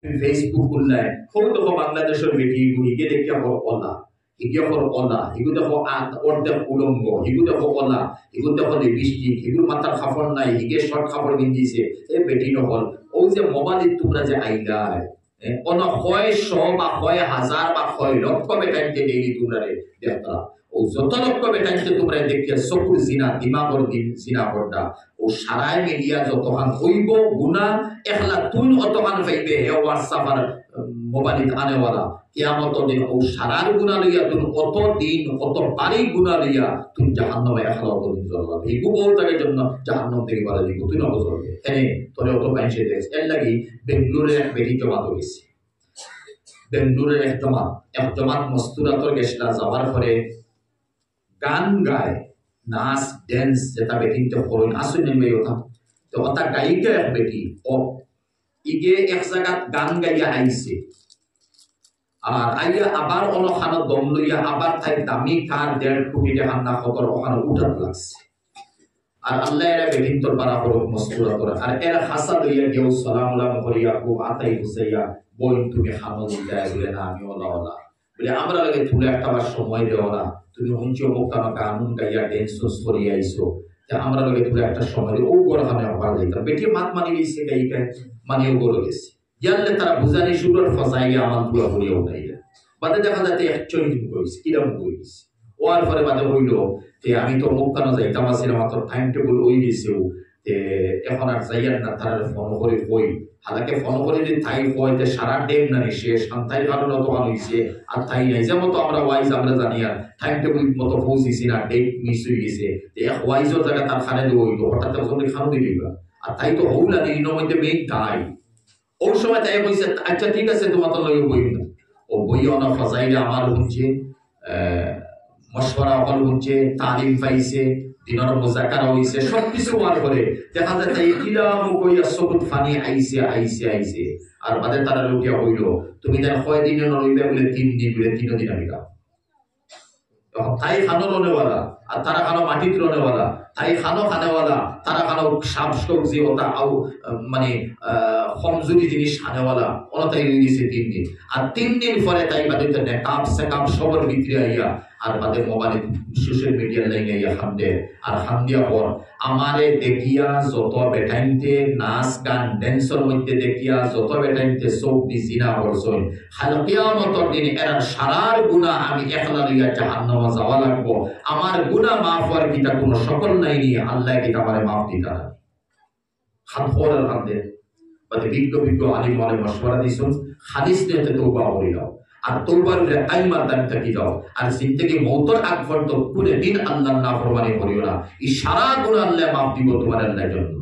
Facebook খুললে খুব দেখো বাংলাদেশের বেটি হিগে দেখিয়া বড় অলা হিগে বড় অলা হিগু দেখো অর্ধেক উলঙ্গ হিগু দেখো অলা হিগু দেখো লিপস্টিক হিগুর মাথার খাফড় নাই হিগে শর্ট খাফড় পিন্ধিছে এ বেটি নহল ও যে মোবাইলের তোমরা যে আইলায় কোন হয় শ বা হয় হাজার বা হয় লক্ষ বেটাইতে ডেইলি তোমরা দেখতা ও যত লক্ষ বেটাইতে তোমরা দেখিয়া চকুর জিনা দিমাগর জিনা করতা ও সারায় মিলিয়া যতখান হইব গুণা একলা তুই অতখান পাইবে হে হোয়াটসঅ্যাপ আর মোবাইল আনেওয়ালা কিয়ামত দিন ও সারার গুণা লইয়া তুই কত দিন কত বাড়ি গুণা লইয়া তুই জাহান্নামে একলা অতদিন জ্বলবা এইগু বহু তাকে জন্য জাহান্নাম থেকে বাড়া দিব তুই নব চলবে এনে তোরে অত পাইছে দেখ এর লাগি বেঙ্গলোরে এক বেটি জমাত হয়েছে বেঙ্গলোরের এক জমাত মস্তুরাতর গেছলা যাওয়ার পরে গান গায় নাচ ড্যান্স যেটা বেটিতে হরণ আসুন নেমে ওঠা তো ওটা গায়িকা এক বেটি ও ইগে এক জায়গাত গান গাইয়া আইছে আর আইয়া আবার অনখানো দম লইয়া আবার তাই দামি কার 1.5 কোটি টাকা না খবর ওখানে উঠাত লাগছে আর আল্লাহ এরা বেটিন তোর পারা করুক মস্তুরাতর আর এরা হাসা লইয়া গেও সালাম আলাম করিয়া খুব আতাই হুসাইয়া বই তুমি খানো দিদায় বলে না আমি ওলা ওলা বলে আমরা লাগে তুলে একটা বার সময় দেও না তুমি হঞ্চি মুক্ত আমাকে আনন্দ গাইয়া ড্যান্স করিয়া আইসো আমরা লাগে তুলে একটা সময় ও গড় খানে আবার যাইতাম বেটি মাত মানি গেছে গায়িকা মানিও গড় গেছে জানলে তারা বুঝানি শুরুর ফসাইয়া আমার পুরা করিয়া উঠাইয়া বাদে দেখা যাতে একচল্লিশ দিন করেছে কিরম করেছে ওয়ার পরে বাদে হইল যে আমি তো মুক্তানো যাইতাম আসলে আমার টাইম টেবিল ওই দিয়েছেও এখন আর যাইয়ার না তারা ফোন করে হই হালাকে ফোন করে যদি তাই হয় যে সারা ডেম না সে শান্তাই কারণ তখন হয়েছে আর তাই নাই যেমন তো আমরা ওয়াইজ আমরা জানি আর টাইম টেবিল মতো পৌঁছেছি না ডেট মিস হয়ে গেছে এক ওয়াইজের জায়গা তার খানে দেবো হইলো হঠাৎ ওখানে খানো দিবা আর তাই তো হৌলা দিন মধ্যে মেঘ তাই ওর সময় তাই বলছে আচ্ছা ঠিক আছে তোমার তো লইও বই না ও বই অনা ফসাইলে আমার হচ্ছে মশওয়ারা হল হচ্ছে তালিম পাইছে দিনের মুজাকারা হইছে সবকিছু ওয়ার করে দেখা যায় তাই কিরাম কইয়া সবুত ফানি আইছে আর বাদে তারা লুকিয়া হইল তুমি তার কয় দিনে নইবে বলে 3 দিন বলে 3 দিন আমি দাও তখন তাই খানো রনেওয়ালা আর তারা খানো মাটিত রনেওয়ালা তাই খানো খানেওয়ালা তারা খানো সাপ সবজি ওটা আও মানে কমজোরি জিনিস খানেওয়ালা ওরা তাই হয়ে গেছে 3 দিন আর 3 দিন পরে তাই বাদে কাপ সেকাপ সবর ভিতরে আইয়া আর বাদে মোবাইল সোশ্যাল মিডিয়ার লাইনে আইয়া খান্দে আর খান্দিয়া পর আমারে দেখিয়া যত বেটাইতে নাচ গান ড্যান্সের মধ্যে দেখিয়া যত বেটাইতে সব বিজিনা করছই কিয়ামতের দিন এরা সারার গুনাহ আমি একলা লইয়া জাহান্নামে যাওয়া লাগবো আমার গুনাহ মাফ হওয়ার কিটা কোনো সকল নাই নি আল্লাহ কি আমারে মাফ দিতা না হাত পড়ার হাতে বাদে বিজ্ঞ আলিম ওয়ালে মাশওয়ারা দিছুন হাদিস নিতে তওবা করিলাও আর তওবার কাইমার দান থাকি দাও আর জিন্দেগি মওতর আগ পর্যন্ত পুরো দিন আল্লাহর নাফরমানি করিও না এই সারা গুনাহ আল্লাহ মাফ দিব তোমার আল্লাহর জন্য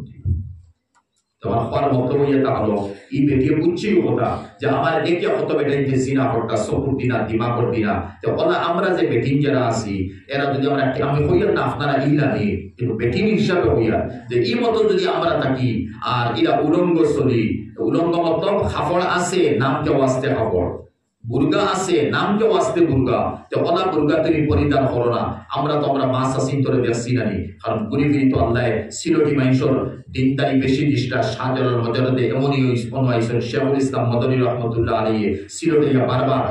তোমার পর বক্তব্য এটা হলো এই বেটিয়ে বুঝছি কথা যে আমার দেখিয়া কত বেটাইতে জিনা করতা সকুর দিনা দিমাগর দিনা তো ওলা আমরা যে বেটিন যারা আছি এরা যদি আমরা আমি হইয়া না আপনারা ইলানি কিন্তু বেটিন হিসাবে হইয়া যে এই মতো যদি আমরা থাকি আর এরা উলঙ্গ চলি উলঙ্গ মতো খাফড় আছে নাম কেউ আসতে খাফড় বুর্গা আছে নাম কেউ আসতে বুর্গা তো ওলা বুর্গা তুমি পরিধান করো না আমরা তো আমরা মাছ আসিন তোরে দেখছি নানি কারণ গরিবই তো আল্লাহ সিলোটি মাইশর দিনদারি বেশি নিষ্ঠা শাহজালাল মজরদে এমনই অনুয়াইছেন শেখুল ইসলাম মদনী রহমতুল্লাহ আলাইহি সিলোটে বারবার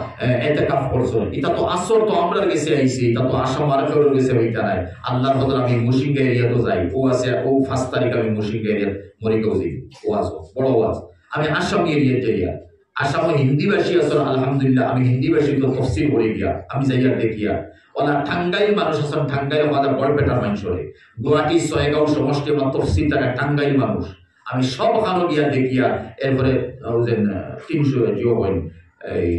ইতিকাফ করছেন এটা তো আসর তো আমরা গেছে আইছি এটা তো আসাম মারফের গেছে ওইটা নাই আল্লাহর বদল আমি মুশিঙ্গা এরিয়া তো যাই ও আছে ও 5 তারিখ আমি মুশিঙ্গা এরিয়া মরিগাঁও যাই ও আসো বড় ওয়াজ আমি আসাম এরিয়া যাই আসামে হিন্দিভাষী আছেন আলহামদুলিল্লাহ আমি হিন্দিভাষী তো তফসির করে গিয়া আমি যাইয়া দেখিয়া ওলা টাঙ্গাইল মানুষ আছেন টাঙ্গাইল আমাদের বড়পেটার মানুষ হলে গুয়াহাটি ছয়গাঁও সমষ্টি আমার তফসির টাকা টাঙ্গাইল মানুষ আমি সব খানো গিয়া দেখিয়া এরপরে 300 জিও হইন এই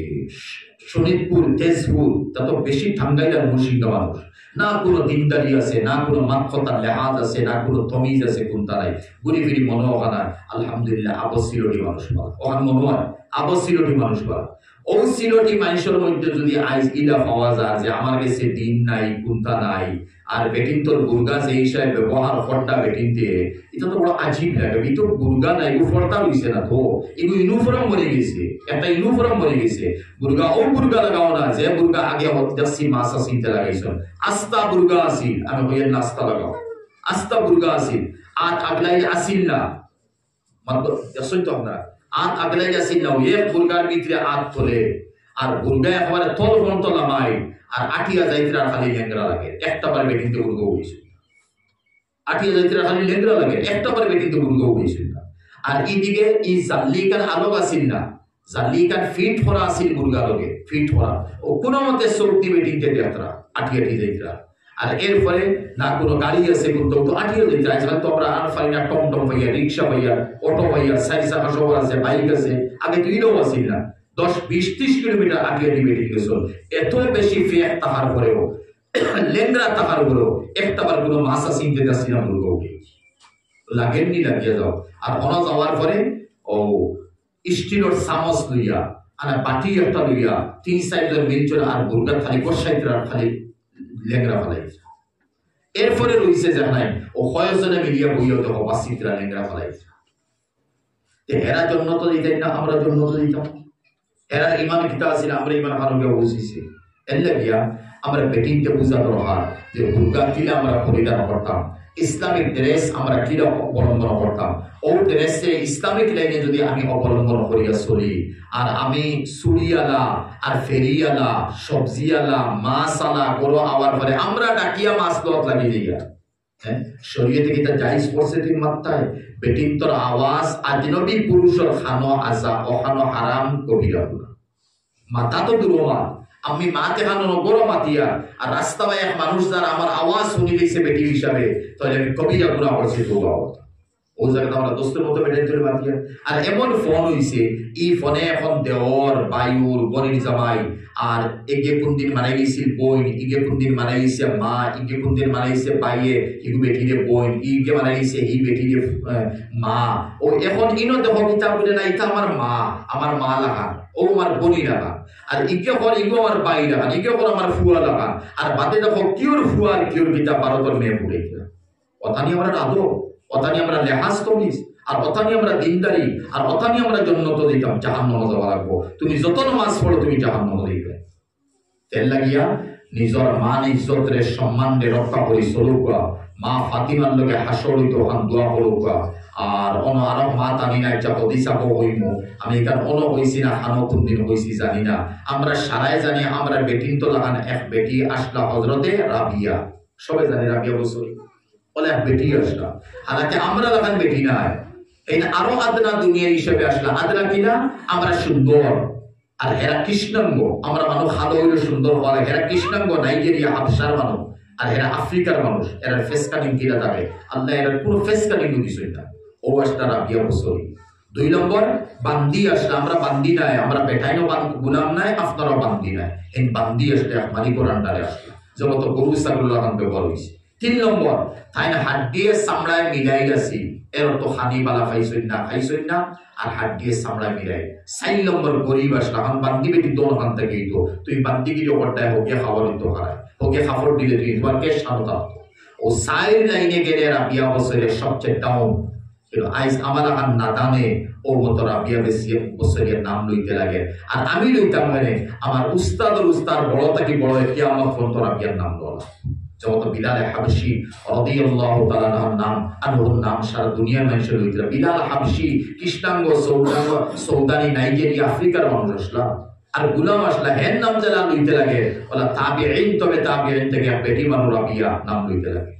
শোনিতপুর তেজপুর তত বেশি টাঙ্গাইল আর মুর্শিদা মানুষ না কোনো দিনদারি আছে না কোনো মানকতার লেহাজ আছে না কোনো তমিজ আছে কোনটা নাই ঘুরি ফিরি মনে ওখানে আলহামদুলিল্লাহ আবসিরটি মানুষ পাওয়া ওখানে মনে হয় আবসিরটি মানুষ পাওয়া ও সিলটি মানুষের মধ্যে যদি আইজ ইলা পাওয়া যায় যে আমার কাছে দিন নাই কোনটা নাই আর বেটিন তোর গুর্গা যে হিসাবে ব্যবহার ফর্দা বেটিনতে এটা তো বড় আজীব লাগে এই তো গুর্গা নাই ও ফর্দা হইছে না তো এগু ইউনিফর্ম মরে গেছে একটা ইউনিফর্ম মরে গেছে গুর্গা ও গুর্গা লাগাও না যে গুর্গা আগে হদ্দাসি মাসা সিনতে লাগাইছেন আস্তা গুর্গা আসিল আমি হইয়া নাস্তা লাগাও আস্তা গুর্গা আসিল আর আগলাই আসিল না মানে দেখছেন তো আপনারা আত আগলাই যাচ্ছিল না এক বুর্গার ভিতরে আত তোলে আর বুর্গা একেবারে তল পর্যন্ত নামাই আর আটিয়া যাইতরা খালি লেঙ্গরা লাগে একটা পারবে কিন্তু বুর্গ হয়েছে আটিয়া যাইতরা খালি লেঙ্গরা লাগে একটা পারবে কিন্তু বুর্গ হয়েছে না আর এইদিকে এই জাল্লিকার আলোক আসিল না জাল্লিকার ফিট করা আসিল বুর্গা লগে ফিট করা ও কোনো মতে শক্তি বেটিতে যাত্রা আটিয়া যাইতরা আর এরপরে না কোনো গাড়ি আছে কিন্তু তো আটিয়া যাইতরা আজকাল তো আমরা আর পাই না টমটম পাইয়া রিক্সা পাইয়া অটো পাইয়া চারি চাকা সব আছে বাইক আছে আগে তো ইলেও আসিল না 10-20-30 কিলোমিটার আটিয়া বেটিং গেছিল এত বেশি ফেক তাহার পরেও লেঙ্গরা তাহার পরেও একটাবার কোনো মাসা চিনতে যাচ্ছি না বুর্গকে লাগেননি লাগিয়ে যাও আর অনা যাওয়ার পরে ও স্টিলের চামচ লইয়া আর বাটি একটা লইয়া 3-4 জন মিলছিল আর বুর্গা খালি কষাইতে আর খালি লেঙ্গরা ফেলাইছে এরপরে রইছে যে নাই ও কয়েকজনে মিলিয়া বইয়া তো বাসিতরা লেঙ্গরা ফেলাইছে এরা জন্য তো দিতেন না আমরা জন্য তো দিতাম এরা ইমান কিতা আছে আমরা ইমান হারুকে বুঝিছি এর লাগিয়া আমরা বেটিংকে বুঝা দরকার যে বুর্গা কিলা আমরা পরিধান করতাম ইসলামিক ড্রেস আমরা কিলা অবলম্বন করতাম ও ড্রেসে ইসলামিক লাইনে যদি আমি অবলম্বন করিয়া চলি আর আমি সুরিয়ালা আর ফেরিয়ালা সবজিয়ালা মাছালা গরু আওয়ার পরে আমরা ডাকিয়া মাছ দত লাগিয়ে দিয়া হ্যাঁ শরীয়তে কিতা জায়েজ করছে তিন মাত্রায় বেটিং তোর আওয়াজ আজনবী পুরুষের খানো আজা অখানো হারাম কবিরা মাথা তো দুরমা আমি মাতে খানো বড় মাতিয়া আর রাস্তা বাই এক মানুষ দ্বারা আমার আওয়াজ শুনি গেছে বেটি হিসাবে তাহলে আমি কবিরা গুণা করছি তো ও জায়গাতে আমরা দোস্তের মতো বেটাই চলে মাতিয়া আর এমন ফোন হইছে এই ফোনে এখন দেওর বায়ুর বনির জামাই আর এগে কোন দিন মানাই গেছিল বইন ইগে কোন দিন মানাই গেছে মা ইগে কোন দিন মানাই গেছে বাইয়ে হিগু বেটিরে বইন ইগে মানাই গেছে হি বেটিরে মা ও এখন ইনো দেখো কিতাব বলে না এটা আমার মা লাগা ও আমার বনি লাগা আর ইগে কর ইগো আমার বাই লাগা ইগে কর আমার ফুয়া লাগা আর বাদে দেখো কিউর ফুয়া আর কিউর কিতাব ভারতের মেয়ে পড়ে গেল কথা নিয়ে আমরা আদো কথা নিয়ে আমরা লেহাজ করিস আর কথা নিয়ে আমরা দিনদারি আর কথা নিয়ে আমরা জন্নত দিতাম জাহান্নামে যাওয়া লাগবো তুমি যত নামাজ পড়ো তুমি জাহান্নামে দিবে তেল লাগিয়া নিজের মান ইজ্জতরে সম্মানরে রক্ষা করি চলুকা মা ফাতিমার লগে হাসরিত হান দোয়া করুকা আর অন আরো মা তানি না একটা হদিসা হইমু আমি এখান অন হইছি না হানো কোন দিন হইছি জানি না আমরা সারাই জানি আমরা বেটিন তো লাগান এক বেটি আসলা হযরতে রাবিয়া সবাই জানি রাবিয়া বসরি বলে এক বেটি আসলা হালাকি আমরা লাগান বেটি নাই এই আরো আদনা দুনিয়া হিসেবে আসলা আদনা কিনা আমরা সুন্দর আর এরা কৃষ্ণাঙ্গ আমরা মানুষ ভালো হইলে সুন্দর হয় এরা কৃষ্ণাঙ্গ নাইজেরিয়া হাবশার মানুষ আর এরা আফ্রিকার মানুষ এরা ফেস কাটিং কিনা যাবে আল্লাহ এরা পুরো ফেস কাটিং দিছই না ও আসলা রাবিয়া বসরি 2 নম্বর বান্দি আসলা আমরা বান্দি নাই আমরা বেটাইনো গুলাম নাই আপনারাও বান্দি নাই এই বান্দি আসলে মালিকের আন্ডারে আসলা যত গরু ছাগল লাগান ব্যবহার হইছে 3 নম্বর তাই না হাত দিয়ে চামড়ায় মিলাই গেছি এর তো হানি বালা খাইছই না আর হাত দিয়ে চামড়ায় মিলাই 4 নম্বর গরিব আসলা হান বান্দি বেটি দোন হান থেকে তো তুই বান্দি কি ওটাই হোকে খাবার দিতে হারায় ওকে খাবার দিলে তুই তোমার কে শান্ত ও সাইড লাইনে গেলে রাবিয়া বছরের সবচেয়ে ডাউন আইস আমার আর নাদানে ও মতো রাবিয়া বেশি বছরের নাম লইতে লাগে আর আমি লইতাম মানে আমার উস্তাদ বড় থাকি বড় কিয়ামত পর্যন্ত রাবিয়ার নাম লওয়া যত বিলাল হাবশি রাদিয়াল্লাহু তাআলা আনহুর নাম সারা দুনিয়ার মানুষের লইতে বিলাল হাবশি কৃষ্ণাঙ্গ সৌদানি নাইজেরিয়া আফ্রিকার মানুষ আসলা আর গুলাম আসলা হেন নাম যারা লইতে লাগে ওলা তাবিঈন তবে তাবিঈন থেকে বেটি মানুষ রাবিয়া নাম লইতে লাগে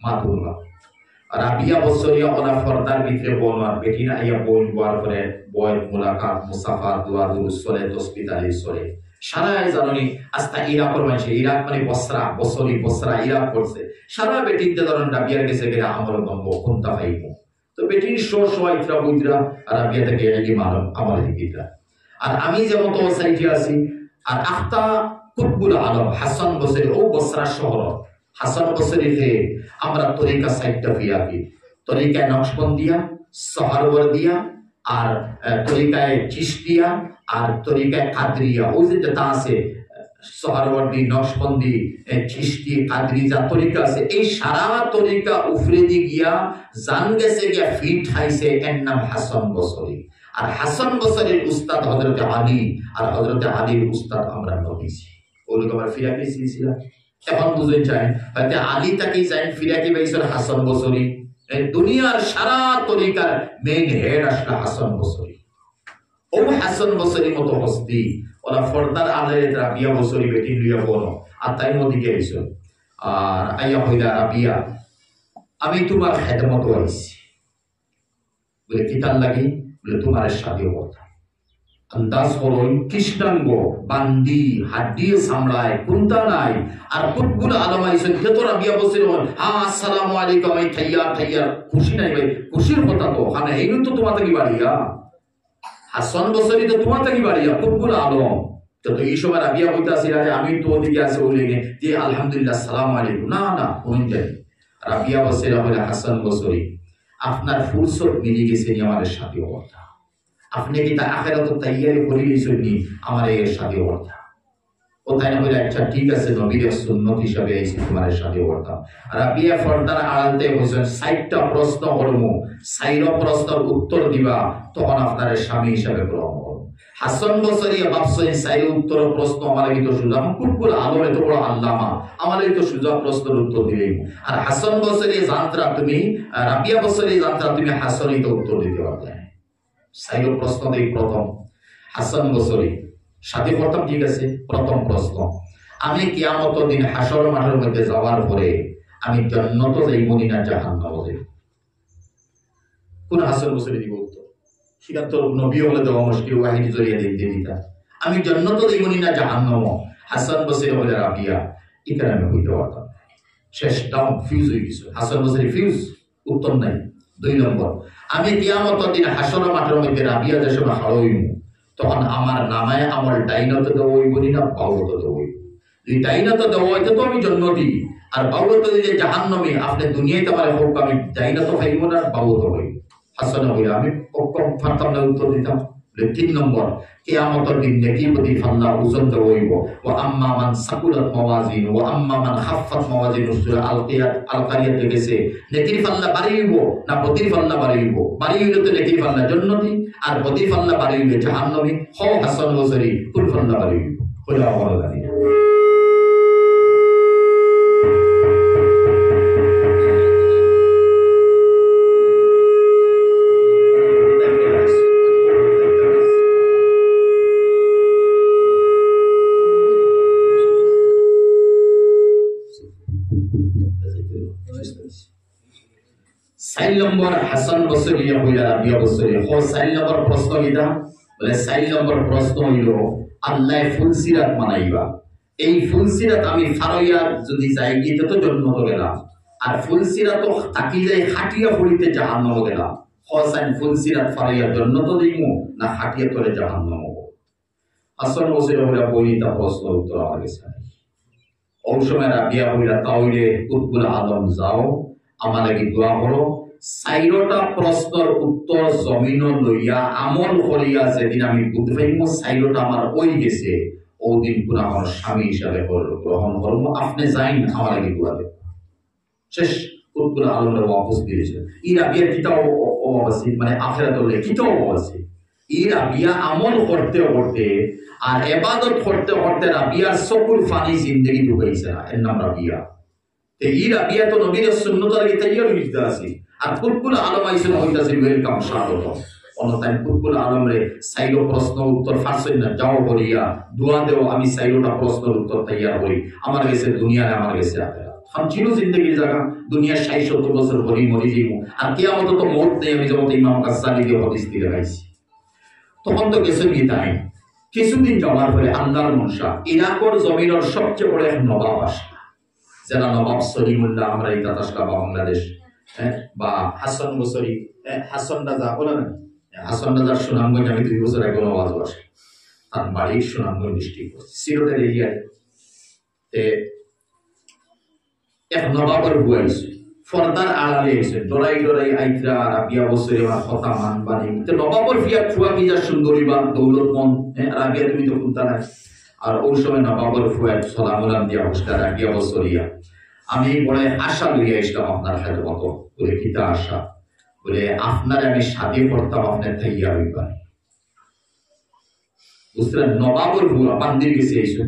মাতুল্লাহ রাবিয়া বছরিয়া ওলা ফরদার ভিতরে বলমার বেটি না ইয়া বলবার পরে বয় মুলাকাত মুসাফা দোয়া দুরুদ সলে তাসবিহ তাহলিল সলে সারা জানি আস্তা ইরাকের মানুষ ইরাক মানে বছরা ইরাক করছে সারা বেটিতে ধরেন রাবিয়ার কাছে গেলে আমল বন্ধ কোনটা পাইব তো বেটির সোয়াইত্রা বুইত্রা রাবিয়া থেকে এগি মারম আমল দিকিটা আর আমি যেমন তো সাইটে আছি আর আখতা কুতবুল আলম হাসান বসরি ও বসরা শহর হাসান বসরিতে আমরা তরিকা সাইটটা ফিয়াবি তরিকায় নকশবন্দিয়া সহারওয়ার্দিয়া আর তরিকায় চিশতিয়া আর তরিকায় কাদরিয়া ওই যে তা আছে সহারওয়ার্দি নকশবন্দি চিশতি কাদরি যা তরিকা আছে এই সারা তরিকা উফরে দি গিয়া জান গেছে গিয়া ফিট হাইছে এর নাম হাসান বসরি আর হাসান বসরির উস্তাদ হযরত আলী আর হযরত আলীর উস্তাদ আমরা নবীজি ওগুলো আমরা ফিরাকি সিলসিলা এখন বুঝে চাই হয়তো আলী তাকে চাই ফিরাকি বাইসর হাসান বসরি দুনিয়ার সারা তরিকার মেইন হেড আসলে হাসান বসরি ও হাসান বসরি মতো হস্তি ওরা ফর্দার আলে রাবিয়া বসরি বেটি লইয়া বলো আর তাই মদিকে আইছো আর আইয়া হইলা রাবিয়া আমি তোমার খেদমত হইছি বলে কিতাল লাগি বলে তোমার শাদী কথা আন্দাজ করো কৃষ্ণাঙ্গ বান্দি হাড্ডি সামলায় কুন্তা নাই আর কুতবুল আলম আইছেন যত রাবিয়া বসরি হ্যাঁ আসসালামু আলাইকুম আমি থাইয়া খুশি নাই ভাই খুশির কথা তো হানা এই তো তোমাতে কি বাড়িয়া হাসান বসরি তো তোমাতে কি বাড়িয়া কুতবুল আলম তো এই সময় রাবিয়া কইতাছিল যে আমি তো ওদিকে আছে বলে যে আলহামদুলিল্লাহ আসসালামু আলাইকুম না কোন যাই রাবিয়া বসরি বলে হাসান বসরি আপনার ফুরসত মিলে গেছে নি আমার সাথে কথা আপনি কি তা আখিরাত তৈয়ারি করে লিছেন নি আমার এই সাথে কথা ও তাই না বলে আচ্ছা ঠিক আছে নবীর সুন্নাত হিসাবে এই তোমার সাথে কথা রাবিয়া ফরদার আড়ালতে বসেন 60টা প্রশ্ন করব 60টা প্রশ্নের উত্তর দিবা তখন আপনার স্বামী হিসাবে গ্রহণ করব হাসান বসরি ভাবছেন 60 উত্তর প্রশ্ন আমার কি তো সুজা কুকুর আলো এত বড় আল্লামা আমার এই তো সুজা প্রশ্নের উত্তর দিলেই আর হাসান বসরি জানতরা তুমি রাবিয়া বসরি জানতরা তুমি হাসানই তো উত্তর দিতে পারবে 60 প্রশ্ন দেই প্রথম হাসান বসরি সাথে প্রথম ঠিক আছে প্রথম প্রশ্ন আমি কিয়ামতের দিন হাসর মাঠের মধ্যে যাওয়ার পরে আমি জান্নাত যাইব না জাহান্নাম যাইব কোন হাসান বসরি দিব উত্তর সেটা তো নবী হলে দেওয়া মুশকিল ওয়াহিদ জরিয়া দিতে দিতা আমি জান্নাত যাইব না জাহান্নাম হাসান বসরি বলে রাবিয়া এটা আমি কইতে পারতাম শেষ ডাউন ফিউজ হয়ে গেছে হাসান বসরি ফিউজ উত্তর নাই 2 নম্বর আমি কিয়ামতের দিন হাসর মাঠের মধ্যে রাবিয়া যে সময় হারাইব তখন আমার নামায় আমার ডাইনাতে দেওয়া হইব না বাউতে দেওয়া হইব যদি ডাইনাতে দেওয়া হইতে তো আমি জন্ম দিই আর বাউতে দিলে জাহান্নামে আপনি দুনিয়াতে আমার হোক আমি ডাইনাতে খাইব না বাউতে হইব হাসান হইল আমি পারতাম না উত্তর দিতাম 3 নম্বর কিয়ামতের দিন নেকি প্রতি ফাল্লা ওজন দেওয়া হইব ওয়া আম্মা মান সাকুলাত মাওয়াজিন ওয়া আম্মা মান খাফফাত মাওয়াজিন সূরা আল কারিয়াতে গেছে নেকির ফাল্লা বাড়ি হইব না প্রতি ফাল্লা বাড়ি হইব বাড়ি হইলে তো নেকির ফাল্লা জান্নাতি আর প্রতি ফাল্লা বাড়ি হইলে জাহান্নামী হ হাসান বসরি কুল ফাল্লা বাড়ি হইব কইলা আমার জানি না নম্বর হাসান বসরি হইলা রাবিয়া বসরি হ 4 নম্বর প্রশ্ন কিটা বলে 4 নম্বর প্রশ্ন হইল আল্লাহ ফুলসিরাত মানাইবা এই ফুলসিরাত আমি ফারইয়া যদি যাই গিতে তো জন্ম তো গেলাম আর ফুলসিরাত তো তাকি যাই হাটিয়া পড়িতে জাহান্নাম গেলাম হসান ফুলসিরাত ফারইয়া জন্ম তো দিমু না হাটিয়া তোরে জাহান্নাম হাসান বসরি হইলা বইতা প্রশ্ন উত্তর আমার কাছে ওই সময় রাবিয়া হইলা তাওইলে কুতুবুল আলম যাও আমার লাগি দোয়া করো 4টা প্রশ্নের উত্তর জমিন লইয়া আমল করিয়া যেদিন আমি বুঝতে পাইব 4টা আমার ওই গেছে ওই দিন পুরো আমার স্বামী হিসাবে গ্রহণ করব আপনি যাইন আমার লাগি দোয়া দেব শেষ কুতুবুল আলমের ওয়াপস দিয়েছে এই রাবিয়া কিতাব ওয়াসি মানে আখিরাতের লে কিতাব ওয়াসি এই রাবিয়া আমল করতে করতে আর ইবাদত করতে করতে রাবিয়ার সকল ফানি জিন্দেগি ঢুকাইছে না এর নাম রাবিয়া এই রাবিয়া তো নবীর সুন্নতের কি তৈয়ার হইতা আছে আর কুতুবুল আলম আইছেন হইতাছে ওয়েলকাম স্বাগত অনতাই কুতুবুল আলমরে 4টা প্রশ্ন উত্তর ফারসই না যাও বলিয়া দোয়া দেও আমি 4টা প্রশ্নের উত্তর তৈয়ার করি আমার কাছে দুনিয়ায় আমার কাছে আখিরাত हम चिनो जिंदगी जगह दुनिया 60-70 বছর ভরি মরি যাইব আর কিয়ামত তো মওত নেই আমি যেমন ইমাম গাজ্জালি দিয়ে হাদিস দিয়ে গাইছি তখন তো গেছে বিদায় কিছুদিন যাওয়ার পরে আল্লাহর মনসা ইরাকের জমিনের সবচেয়ে বড় এক নবাব আসে যারা নবাব সলিমুল্লাহ আমরা এই তাতাশকা বাংলাদেশ বা হাসান বসরি হাসান রাজা বলে না হাসান রাজার সুনামগঞ্জ আমি 2 বছর আগে নওয়াজ আসে তার বাড়ি সুনামগঞ্জ ডিস্ট্রিক্ট সিলেটের এরিয়ায় এক নবাবের বুয়াইছে ফরদার আড়ালে এসে ডরাই আইত্রা রাবিয়া বসরে আর কথা মানবানি তো নবাবের ফিয়া ফুয়া কি যা সুন্দরী বা দৌলতমন রাবিয়া তুমি তো কুনতা না আর ওই সময় নবাবের ফুয়া সালামুলাম দিয়া বসটা রাবিয়া বসরিয়া আমি বলে আশা লইয়া আসলাম আপনার সাথে কত বলে কিতা আশা বলে আপনার আমি শাদী করতাম আপনার থাইয়া হইবার বুঝলেন নবাবের ফুয়া বান্দির গেছে এসে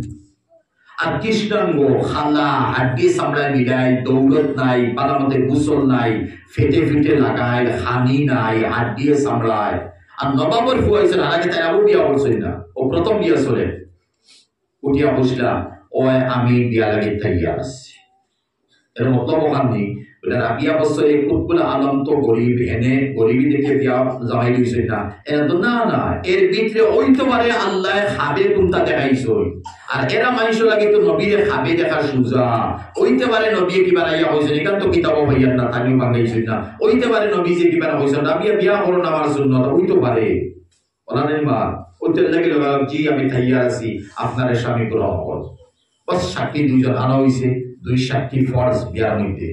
আর কৃষ্ণাঙ্গ খালা হাড্ডি চামড়ায় মিলাই দৌলত নাই পালামতে গোসল নাই ফেটে লাগায় হানি নাই হাড্ডিয়ে চামড়ায় আর নবাবর ফুয়াইছেন আর আগে তাই আবু বিয়া বলছেন না, ও প্রথম বিয়া চলে উঠিয়া বসলা, ও আমি বিয়া লাগে থাইয়া আসছি। এর মতলব ওখান নেই রাবিয়া বছরে কুতবুল আলম তো গরিব, এনে গরিবি দেখে বিয়া জামাই দিয়েছেন না, এরা তো না না, এর ভিতরে ওই তোমারে আল্লাহ খাবে কোনটা দেখাইছো, আর এরা মানুষ লাগে তো নবীরে খাবে দেখা সুজা, ওইতে পারে নবী কি বানাইয়া হয়েছেন, এখান তো কিতাব হইয়ার না তামিও বানাইছেন না, ওইতে পারে নবী যে কি বানা হয়েছেন, রাবিয়া বিয়া করুন আমার জন্য, ওইতে পারে বলা নেই মা, ওইতে লেগে জি আমি খাইয়া আছি আপনার স্বামী গ্রহণ কর। বাস সাক্ষী দুইজন আনা হয়েছে, দুই সাক্ষী ফরজ বিয়ার মধ্যে,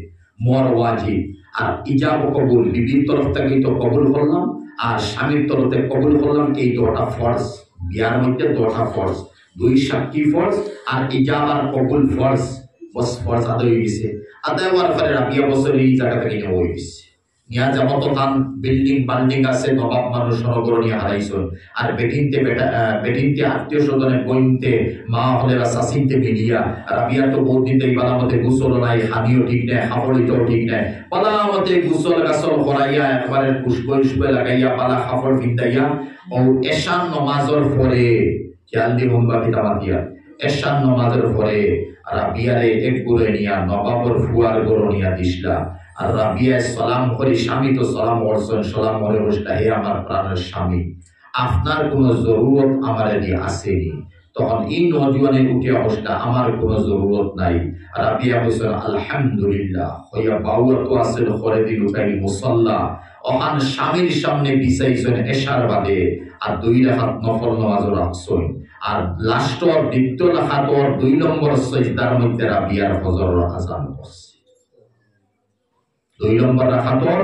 মর ওয়াজিব আর ইজাব কবুল বিবির তরফ থেকে তো কবুল করলাম আর স্বামীর তরফে কবুল করলাম, এই দুটা ফরজ বিয়ার মধ্যে, দুটা ফরজ, দুই সাক্ষী ফরজ আর ইজাব আর কবুল ফরজ, বস ফরজ আদায় হয়ে গেছে। আদায় হওয়ার পরে রাবিয়া বছর এই জায়গা থেকে নেওয়া হয়ে গেছে, নিয়া যেমন তান বিল্ডিং বাল্ডিং আছে, নবাব মানুষ নগর নিয়ে হারাইছেন, আর বেটিনতে আত্মীয় স্বজনে বইনতে মা হলে শাসিনতে মিলিয়া রাবিয়া তো বৌদিতে বালামতে গুসল নাই, হানিও ঠিক নাই, হাফড়িটাও ঠিক নাই, বালামতে গুসল গাছল করাইয়া একবারে পুষ্পে লাগাইয়া পালা হাফড় ভিন্দাইয়া ও এশান নমাজের পরে খেয়াল দিব বা পিতামাতিয়া, এশান নমাজের পরে রাবিয়ারে এক করে নিয়া নবাবর ফুয়ার গরো নিয়া দিসলা, আর রাবিয়া সালাম করে স্বামী তো সালাম করছেন, সালাম করে বসলা, হে আমার প্রাণের স্বামী আপনার কোনো জরুরত আমার দিয়ে আসেনি। তখন এই নজওয়ানে উঠে বসলা, আমার কোনো জরুরত নাই। রাবিয়া বলছেন আলহামদুলিল্লাহ, হইয়া বাউয়া তো আসেন করে দিল উঠাই মুসাল্লা, ওখান স্বামীর সামনে বিছাইছেন এশার বাদে, আর 2 রাকাত নফল নামাজও রাখছেন, আর লাস্টর দ্বিতীয় রাকাতর 2 নম্বর সিজদার মধ্যে রাবিয়ার ফজর আযান করছে। 2 নম্বর রাকাতর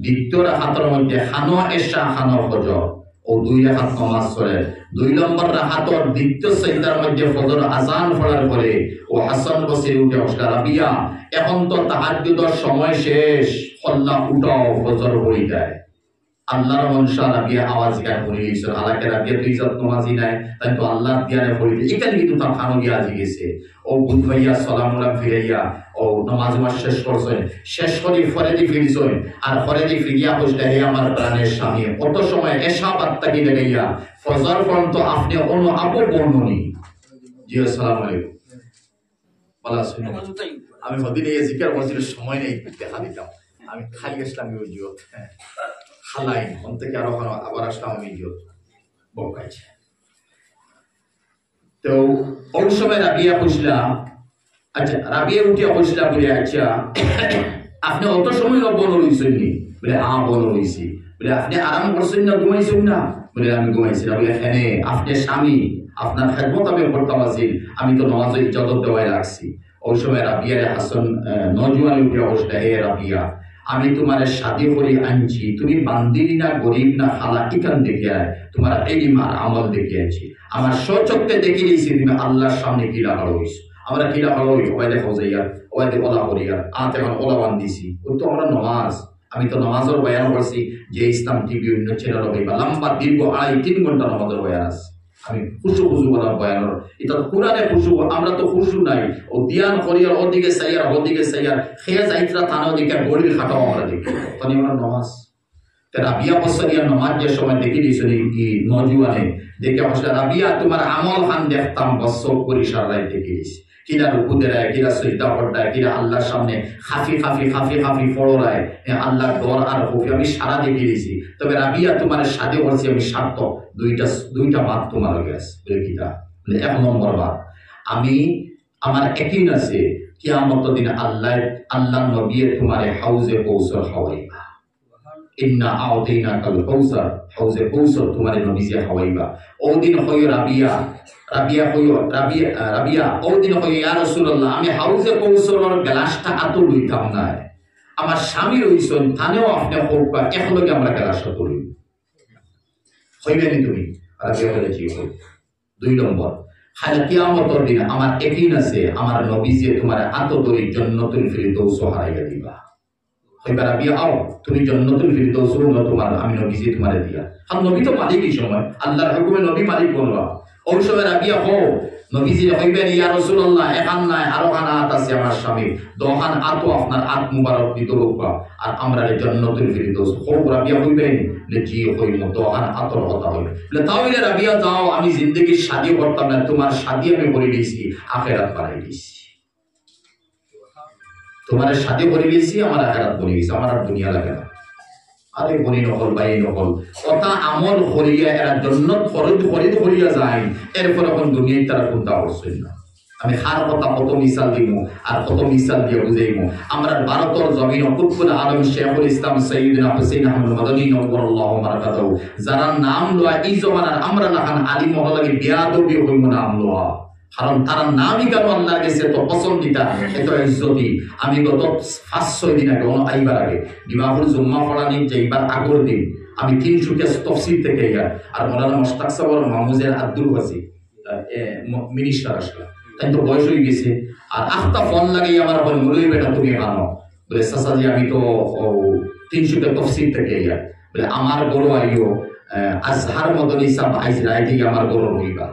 দ্বিতীয় রাকাতের মধ্যে খানো এশা খানো ফজর ও 2 রাকাত নামাজ পড়ে, 2 নম্বর রাকাতর দ্বিতীয় সিজদার মধ্যে ফজর আযান পড়ার পরে ও হাসান বসে উঠে বসলা, রাবিয়া এখন তো তাহাজ্জুদের সময় শেষ, খল্লা উঠাও ফজর পড়ি যায়। আল্লাহর মনসা রাবিয়া আওয়াজ গায় পড়ে গেছে, আলাকে রাবিয়া তুই যত নামাজি নাই তাই তো আল্লাহ দিয়ানে পড়ি, এখানে কিন্তু তার খানো গিয়া আজি গেছে, ও বুধ ভাইয়া সালামুল্লাহ ফিরাইয়া ও নামাজ শেষ করছেন, শেষ করে ফরেদি ফিরছেন, আর ফরেদি ফিরিয়া বসলে, হে আমার প্রাণের স্বামী কত সময় এশা বাত্তাকি লাগাইয়া ফজর পর্যন্ত আপনি অন্য আপু বর্ণনি। জি আসসালামু আলাইকুম, ভালো আছেন? আমি মদিনে জিকির মসজিদের সময় নেই দেখা দিতাম, আমি খালি আসলাম ওই জিয়ত খালাই মন থেকে আরো আবার আসলাম আমি জিয়ত বকাইছে। তো ওই সময় রাবিয়া বসলা, আচ্ছা রাবিয়া উঠিয়া বসলা বলে, আচ্ছা আপনি অত সময় বন রইছেন নি? বলে বন রইছি। বলে আপনি আরাম করছেন না, ঘুমাইছেন না? বলে আমি ঘুমাইছি না। বলে হ্যাঁ আপনি স্বামী, আপনার খেদমত আমি করতাম আছিল, আমি তো নামাজের ইজাজত দেওয়াই রাখছি। ওই সময় রাবিয়া হাসান নজওয়ানে উঠে বসলা, হে রাবিয়া আমি তোমার শাদি করে আনছি, তুমি বান্দিনী না গরিব না খালা ইকান দেখে তোমার ইলম আর আমল দেখে আছি, আমার সচক্ষে দেখে নিয়েছি তুমি আল্লাহর সামনে কিলা ভালো হয়েছো। আমরা কিলা ভালো হই ওই দেখো যাইয়া ওই দেখো ওলা করিয়া আতে এখন ওলা বান দিছি, ওই তো আমরা নমাজ, আমি তো নামাজের বয়ান করছি যে ইসলাম টিভি অন্য চ্যানেল হইবা লম্বা দীর্ঘ 2.5-3 ঘন্টা নামাজের বয়ান আছে, আমি খুশু বলার বয়ানোর এটা কোরআনে খুশু, আমরা তো খুশু নাই, ও দিয়ান করিয়ার ওদিকে সাইয়ার ওদিকে সাইয়ার খেয়ে যাইতরা থানা ওদিকে গড়ির খাটাও আমরা দেখি, তখন আমরা নমাজ। রাবিয়া বছরিয়া নমাজ যে সময় দেখি দিয়েছিল কি নজওয়ানে দেখে বসলে, রাবিয়া তোমার আমল খান দেখতাম বছর করি সারাই দেখে দিয়েছি, কিরা রুকু দেয়, কিরা সজদা পড়ায়, কিরা আল্লাহর সামনে খাফি খাফি খাফি খাফি পড়ায়, আল্লাহর ডর আর খুফি আমি সারা দেখে দিয়েছি। তবে রাবিয়া তোমার সাথে বলছি আমি স্বার্থ দুইটা বাদ তোমার হয়ে গেছে। বলে কিটা? 1 নম্বর বাদ, আমি আমার একই আছে কিয়ামত দিন আল্লাহ নবী তোমার হাউজে কৌসর খাওয়াইবা, ইন্না আউতাইনাকাল কাউসার, হাউজে কৌসর তোমার নবীজি খাওয়াইবা। ওদিন হইও রাবিয়া ওদিন হইও ইয়া রাসূলুল্লাহ আমি হাউজে কৌসরের গ্লাসটা আতো লইতাম না, আমার স্বামী রইছেন থানেও আপনি হোকা একলগে আমরা গ্লাসটা তুলি হইবেনি তুমি? রাবিয়া বলে জি হই। 2 নম্বর, খালি কিয়ামতের দিন আমার একই আছে আমার নবীজি তোমার আতো ধরে জান্নাতুল ফিরদৌস হারাইয়া দিবা। হইবা রাবিয়া আও তুমি জান্নাতুল ফিরদৌস না তোমার আমি নবীজি তোমারে দিয়া, আর নবী তো মালিক এই সময় আল্লাহর হুকুমে নবী মালিক বলবা। ওই সময় রাবিয়া হো নবীজি কইবেন ইয়া রাসূলুল্লাহ এখান নাই আরো খানা হাত আছে আমার স্বামী দোকান আতো আপনার হাত মুবারক দিতে রূপা আর আমরা জান্নাতুল ফিরদৌস খুব রাবিয়া কইবেন যে জি কইমু দোকান আতর কথা হইবে বলে তাহলে রাবিয়া যাও আমি জিন্দেগি শাদী করতাম না তোমার শাদী আমি করে দিয়েছি আখিরাত বানাই দিয়েছি তোমার শাদী করে দিয়েছি আমার আখিরাত করে দিয়েছি আমার আর দুনিয়া লাগে না আরে বনি নকল বাই নকল কথা আমল করিয়া এরা জান্নাত খরিদ করিয়া যায় এরপর এখন দুনিয়ায় তারা কোনটা অবশ্যই না আমি হার কথা কত মিসাল দিব আর কত মিসাল দিয়ে বুঝাইবো আমরা ভারতের জমিন কুতুবুল আলম শেখুল ইসলাম সাইয়্যিদনা হুসাইন আহমদ মাদানী নওয়ারাল্লাহু বারাকাতুহু যারা নাম লয় এই জমানার আমরা না খান আলিম হলাগে বিয়াদবি হইব নাম লয় কারণ তারা নামই কেন আল্লাহর কাছে তো পছন্দিতা এত ইজ্জতি আমি গত 5-6 দিন আগে আইবার আগে দিমাহুল জুম্মা পড়ানি যাইবার আগের দিন আমি 300 কেস তাফসীর থেকে আর মাওলানা মুশতাক সাহেব মাহমুদের আব্দুল ওয়াসি মিনিস্টার আসলে তাই তো বয়স হয়ে গেছে আর আফতা ফোন লাগাই আমার বলে মুরলি বেটা তুমি আনো বলে সাসাজি আমি তো 300 কে তাফসীর থেকে বলে আমার বড় আইও আজহার মদনী সাহেব আইজ রাইতে আমার বড় হইবা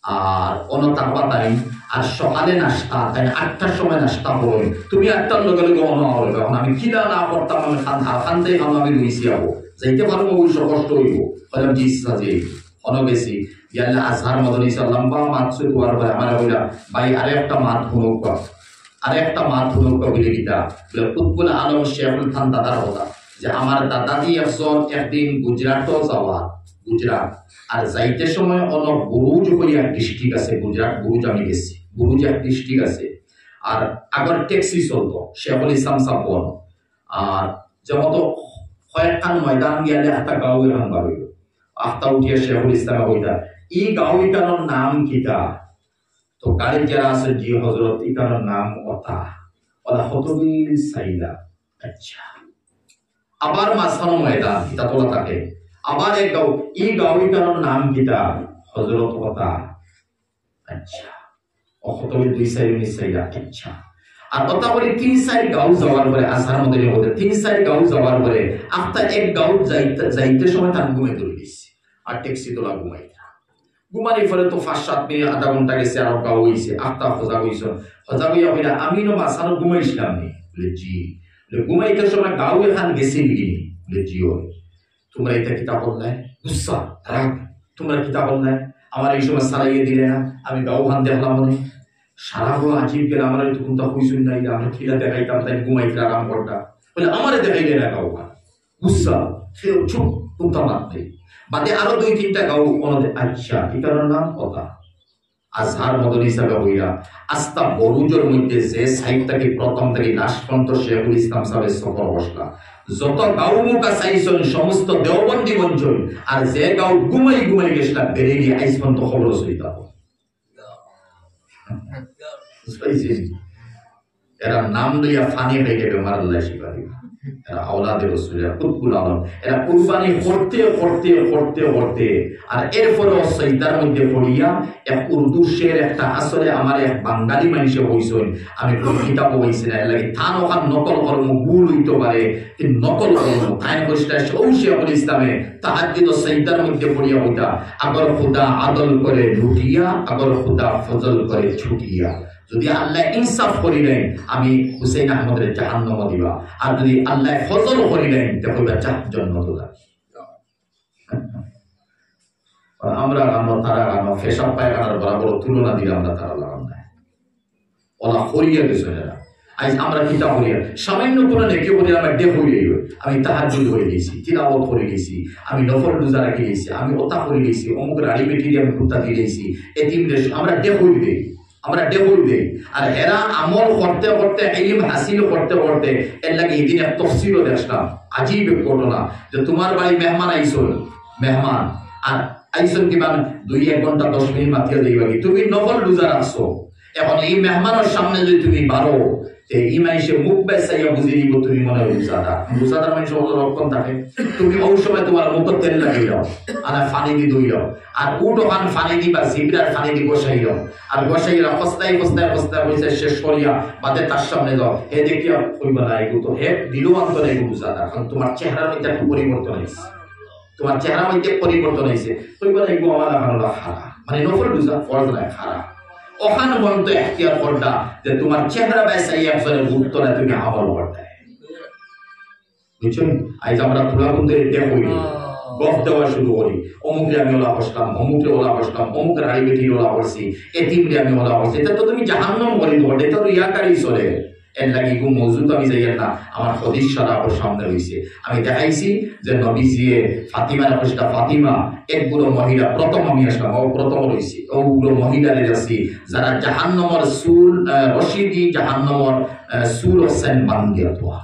আর অনতাবা তাই আর সকালে নাস্তা তাই 8টার সময় নাস্তা হই তুমি 8টার লগে লগে অন হবে এখন আমি কিনা না করতাম আমি খানতে আমি রইছি আবো যাইতে পারবো অবশ্য কষ্ট হইব বললাম জি সাজি অন বেশি ইয়াল্লা আজহার মদনী সাল্লাম বা মাতসু দুয়ার ভাই আমার বইলা ভাই আরেকটা মাত হুনুক আরেকটা মাত হুনুক বলে গিতা বলে কুতুবুল আলম শেখুল খান দাদার কথা যে আমার দাদাজি একদিন গুজরাটও যাওয়া গুজরাট আর যাইতে সময় অনেক বুরুজ হইয়া ডিস্ট্রিক্ট আছে গুজরাট বুরুজ আমি গেছি বুরুজ এক ডিস্ট্রিক্ট আছে আর আগর ট্যাক্সি চলতো শেখুল ইসলাম সাপন আর যেমন কয়েকখান ময়দান গিয়ালে একটা গাঁও এখান বাড়িল আখতা উঠিয়া শেখুল ইসলাম হইতা এই গাঁও ইটানোর নাম কিতা তো গাড়ি যারা আছে জি হজরত ইটানোর নাম অতা ওলা হতবিল সাইলা আচ্ছা আবার মাঝখানো ময়দান ইটা তোলা থাকে আবার এক গাঁও এই গাঁও ইটানোর নাম কিতা হজরত অতা আচ্ছা অহতবিল 2 সাইড 19 সাইলা আচ্ছা আর কথা বলি 3-4 গাঁও যাওয়ার পরে আসার মধ্যে হতে 3-4 গাঁও যাওয়ার পরে আফতা এক গাঁও যাইতে সময় তার ঘুমে ধরে গেছে আর ট্যাক্সি তোলা ঘুমানি ফলে তো 5-7 মিনিট আধা ঘন্টা গেছে আর গাঁও হইছে আফতা খোঁজা হইয়া হইলা আমি নো মাসানো ঘুমাইছিলাম নি বলে জি বলে ঘুমাইতে সময় গাঁও এখান গেছি নি বলে জি ওই তোমরা এটা কিতাব বললে গুসা রাগ তোমরা কিতাব বললে আমার এই সময় সারাইয়ে দিলে না আমি গাঁও খান দেখলাম মনে সারা গো আজিব গেল আমার তো কোনটা কইছুন নাই আমরা খিলা দেখাইতাম তাই ঘুমাইতে আরাম করতা বলে আমারে দেখাইলে না গাঁও খান গুসা সে চুপ কোনটা মারতে বাদে আরো 2-3টা গাঁও ওনাদের আচ্ছা এটার নাম কথা আজহার মদনী হিসাবে হইয়া আস্তা বরুজের মধ্যে যে সাইডটাকে প্রথম থেকে লাস্ট পর্যন্ত শেখুল ইসলাম সাহেবের সফর বসলা যত গাঁও মুখা চাইছেন সমস্ত দেওবন্দি অঞ্চল আর যে গাঁও ঘুমাই গেছিলাম বেড়ে গিয়ে আইস পর্যন্ত খবর হইতা এরা নাম লইয়া ফানি হয়ে গেবে মারাল্লাহ শিবারি এরা আওলাদে রাসূল কুতুবুল আলম এরা কুরবানি করতে আর এরপরে সৈদার মধ্যে পড়িয়া এক উর্দু শের একটা আসলে আমার এক বাঙালি মানুষে হইছেন আমি কোন কিতাব হইছে না লাগে থান ওখান নকল করমু ভুল হইতে পারে কিন্তু নকল করমু তাই কইছে শেখুল ইসলামে তাহাজ্জুদ সৈদার মধ্যে পড়িয়া হইতা আগর খোদা আদল করে লুটিয়া আগর খোদা ফজল করে ছুটিয়া যদি আল্লাহ ইনসাফ করিলেন আমি হুসাইন আহমদের জাহান্নাম দিবা আর যদি আল্লাহ ফজল করিলেন তাহলে জান্নাত দিবা আমরা তারা ফেশন পায়খানার বরাবর তুলনা দিলে আমরা তারা লাগাম না ওলা করিয়া গেছে না আজ আমরা কিতাব করিয়া সামান্য কোনো নেকি বলি আমরা ডে হইলেই আমি তাহাজ্জুদ হয়ে গেছি তিলাওয়াত করে গেছি আমি নফল রোজা রাখি গেছি আমি ওতা করে গেছি অমুক রাড়ি বেটি আমি কুত্তা দিয়ে গেছি এতিমদের আমরা ডে হইল দেই আমরা ডেবল দেই আর এরা আমল করতে ইলম হাসিল করতে এর লাগে এদিন এক তফসিরও দেখলাম আজীব ঘটনা যে তোমার বাড়ি মেহমান আইসল মেহমান আর আইসল কি মানে 2-1 ঘন্টা 10 মিনিট মাতিয়া দিবা কি তুমি নফল রোজা রাখছো এখন এই মেহমানের সামনে যদি তুমি বারো ইমাইসে মুখ বেসাইয়া বুঝে নিব তুমি মনে হয় রোজাদার মানুষ রক্ষণ থাকে তুমি ওই সময় তোমার মুখ তেল লাগিয়ে দাও আর ফানি দি ধুই দাও আর উটো খান ফানি দিবা জিবরার ফানি দি বসাই দাও আর বসাইয়া ফস্তাই হইছে শেষ করিয়া বাদে তার সামনে দাও হে দেখিয়া কইবা না এগু তো হে দিলো অন্তরে এগু রোজাদার কারণ তোমার চেহারার মধ্যে একটা পরিবর্তন হয়েছে তোমার চেহারা মধ্যে পরিবর্তন হয়েছে, তুই বলে আমার খারাপ, মানে নফল বুঝা ফরজ নাই খারাপ। ওখানে মন তো এখতিয়ার করটা যে তোমার চেহারা বেসাই একজনের গুরুত্ব না, তুমি আমল করতে বুঝছেন। আজ আমরা তোলা কিন্তু দেখি গফ দেওয়া শুরু করি, অমুকরে আমি ওলা করলাম, অমুকরে ওলা করলাম, অমুক রাড়ি বেটির ওলা করছি, এতিমরে আমি ওলা করছি, এটা তো তুমি জাহান্নাম করি দেবো, এটা তো ইয়াকারই চলে। এর লাগি গু মজুদ আমি যাই না, আমার হদিস সারা ওর সামনে রয়েছে। আমি দেখাইছি যে নবীজিয়ে ফাতিমার কষ্টা, ফাতিমা এক বুড়ো মহিলা, প্রথম আমি আসলাম, ও প্রথম রয়েছে, ও বুড়ো মহিলারে যাচ্ছি যারা জাহান্নামের সুল রশি দি জাহান্নামের সুল হোসেন বান্ধিয়া তোয়া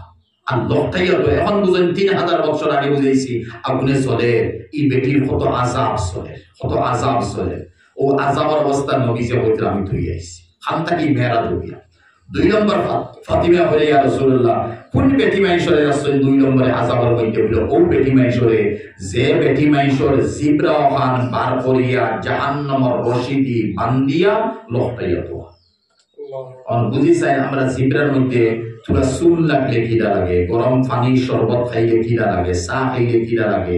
আর লোকটাইয়া তো এখন বুঝেন 3000 বছর আগে বুঝাইছি আগুনে চলে, ই বেটির কত আজাব চলে, কত আজাব চলে। ও আজাবের অবস্থা নবীজে হইতে আমি ধুই আইছি খানটা কি মেয়েরাজ হইয়া। 2 নম্বর ফাতিমা বলে ইয়া রাসূলুল্লাহ, কোন বেটি মাইশরে রাসূল 2 নম্বরে আযাবের মধ্যে হলো, ও বেটি মাইশরে যে বেটি মাইশর জিবরা খান বার করিয়া জাহান্নামের রশি দি বান্ধিয়া লহটাইয়া তো। আর বুঝিছেন আমরা জিবরার মধ্যে পুরা চুল লাগলে কিডা লাগে, গরম পানি শরবত খাইলে কিডা লাগে, চা খাইলে কিডা লাগে,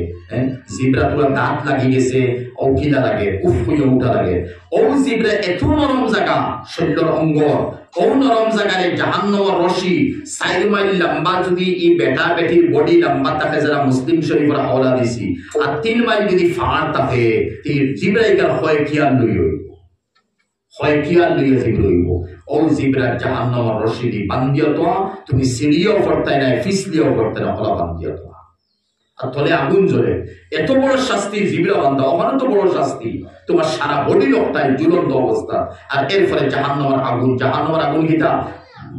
জিবরা পুরা দাঁত লাগি গেছে ও কিডা লাগে, উফ হইয়া উঠা লাগে। ও জিবরা এত নরম জায়গা শরীরের অঙ্গ, ও নরম জায়গায় জাহান্নামের রশি 4 মাইল লম্বা, যদি এই বেটা বেটির বডি লম্বা থাকে যারা মুসলিম শরীফের হাওলা দিছি, আর 3 মাইল যদি ফাড় থাকে জিবরাইকার হয় কিয়াল লই হইব, হয় কিয়াল লইয়া জিবরা হইব। ও জিবরা জাহান্নামের রশি দি বান্ধিয়া তো, তুমি সিঁড়িও করতে নাই, ফিসলিও করতে না, ওলা বান্ধিয়া তো। আর তলে আগুন জ্বলে, এত বড় শাস্তি জিবরা বান্ধা, ওখানে তো বড় শাস্তি, তোমার সারা বডি লোকটাই জ্বলন্ত অবস্থা। আর এর ফলে জাহান্নামের আগুন, জাহান্নামের আগুন কিটা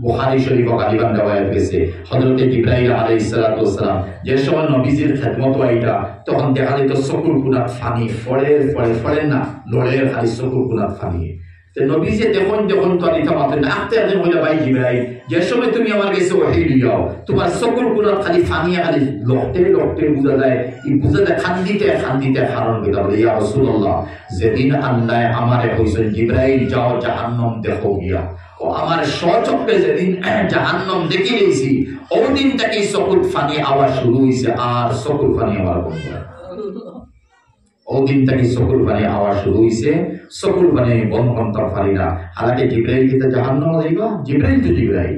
বুখারী শরীফ গালিবান দেওয়ায় গেছে। হযরত জিবরাইল আলাইহিস সালাতু ওয়াস সালাম যে সময় নবীজির খেদমত আইতা, তখন দেখা যেত চকুর কোণাত ফানি ফড়ে না, লড়ের খালি চকুর কোণাত ফানি। নবীজি দেখুন যখন তরিতা মাতেন আখতে একজন হইলা, ভাই জিবরাইল যে সময় তুমি আমার কাছে ওহী লিয়াও, তোমার চকুর কোণাত খালি ফানিয়া খালি লড়তে বুঝা যায়, এই বুঝা যায় খান্দিতে কারণ কিতা বলে, ইয়া রাসূলুল্লাহ যেদিন আল্লাহ আমারে কইছেন জিবরাইল যাও জাহান্নাম দেখো গিয়া, ও আমার স্বচক্ষে যেদিন জাহান্নাম দেখি গেছি, ওই দিন থেকে চকুর ফানি আওয়াজ শুরু হইছে, আর চকুর ফানি আওয়াজ বন্ধ হয়। ওই দিন থেকে চকুর পানি আওয়াজ শুরু হইছে, চকুর পানি বন্ধ করতে পারি না। হালাকে জিবরাইল কিতা জাহান্নাম যাইবা, জিবরাইল তো জিবরাইল,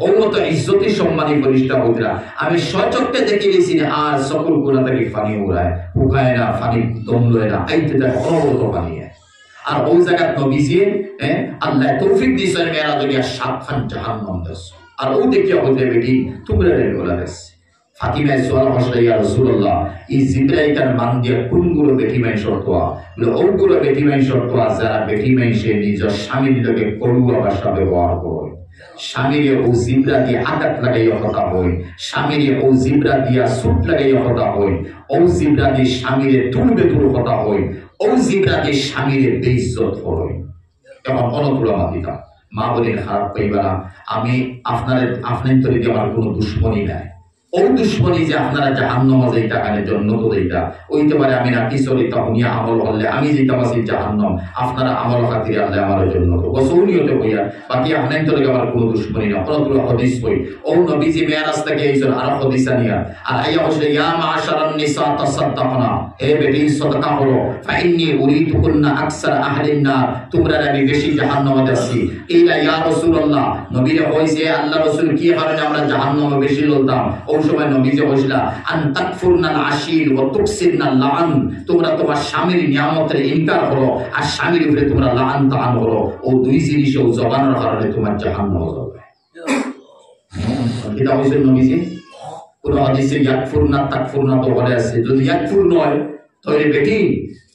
ওর মতো ইজ্জতি সম্মানী বলিষ্ঠা হইতরা আমি স্বচক্ষে দেখে গেছি, আর চকুর কোণা থেকে পানি উড়ায়, উকায় না, পানি দম লয় না, আইতে দেয় অনবরত পানি। আর ওই জায়গা নবীজি আল্লাহ তৌফিক দিয়েছেন মেয়েরাজ হইয়া 7 খান জাহান্নাম দেশ। আর ও দেখিয়া হইতে বেটি তোমরা রেগুলা দেশ। ফাতিমায় সোয়াল হসলে ইয়া রাসূলুল্লাহ, এই জিবরাইলের মান দিয়া কোনগুলো বেটি মাই শর্তয়া, বলে ওগুলো বেটি মাই শর্তয়া যারা বেটি মাই সে নিজের স্বামীর লগে করুয়া ভাষা ব্যবহার করে, স্বামীরে ও জিবরা দিয়ে আঘাত লাগাইয়া কথা হয়, স্বামীরে ও জিবরা দিয়া সুট লাগাইয়া কথা হয়, ও জিবরা দিয়ে স্বামীরে তুলবেতুল কথা হয়, ও জিবরা দিয়ে স্বামীরে বেইজ্জত হয়। এখন অনতুলা মাতিতা মা বলেন খারাপ পাইবা না, আমি আপনার তরি দিয়ে আমার কোনো দুশ্মনী নাই। ও দুশ্মনী যে আপনারা জাহান্নামে যাইতা কানে জন্য তো যাইতা ওইতে পারে, আমি নাকি চলিতা উনিয়া আমল হলে আমি যেটা বাসি জাহান্নাম, আপনারা আমল খাতিরে আল্লাহ আমার জন্য তো বসৌনিয়তে হইয়া, বাকি আপনার তরি আমার কোনো দুশ্মনী না। অনতুলা হাদিস কই, ও নবীজি মেরাজ থেকে এইজন আর হাদিস আনিয়া আর আইয়া হইছে, ইয়া মাশারান নিসা তাসাদদাকনা, হে বেটি সাদকা করো, ফাইন্নী উরিতুকুন্না আকসার আহলিন নার, তোমরা আমি বেশি জাহান্নামে যাচ্ছি। ইলা ইয়া রাসূলুল্লাহ, নবীরে কইছে আল্লাহ রাসূল কি কারণে আমরা জাহান্নামে বেশি ললতাম? ওই সময় নবীজি কইছিলা আন তাকফুরনাল আশির ওয়া তুকসিরনাল লাআন, তোমরা তোমার স্বামীর নিয়ামতের ইনকার করো আর স্বামীর উপরে তোমরা লাআন তাআন করো, ও দুই জিনিসে ও জবানের কারণে তোমার জাহান্নামে যাবে। এটা হইছে নবীজি কোন হাদিসে ইয়াকফুরনা তাকফুরনা তো বলে আছে, যদি ইয়াকফুর নয় তাহলে বেটি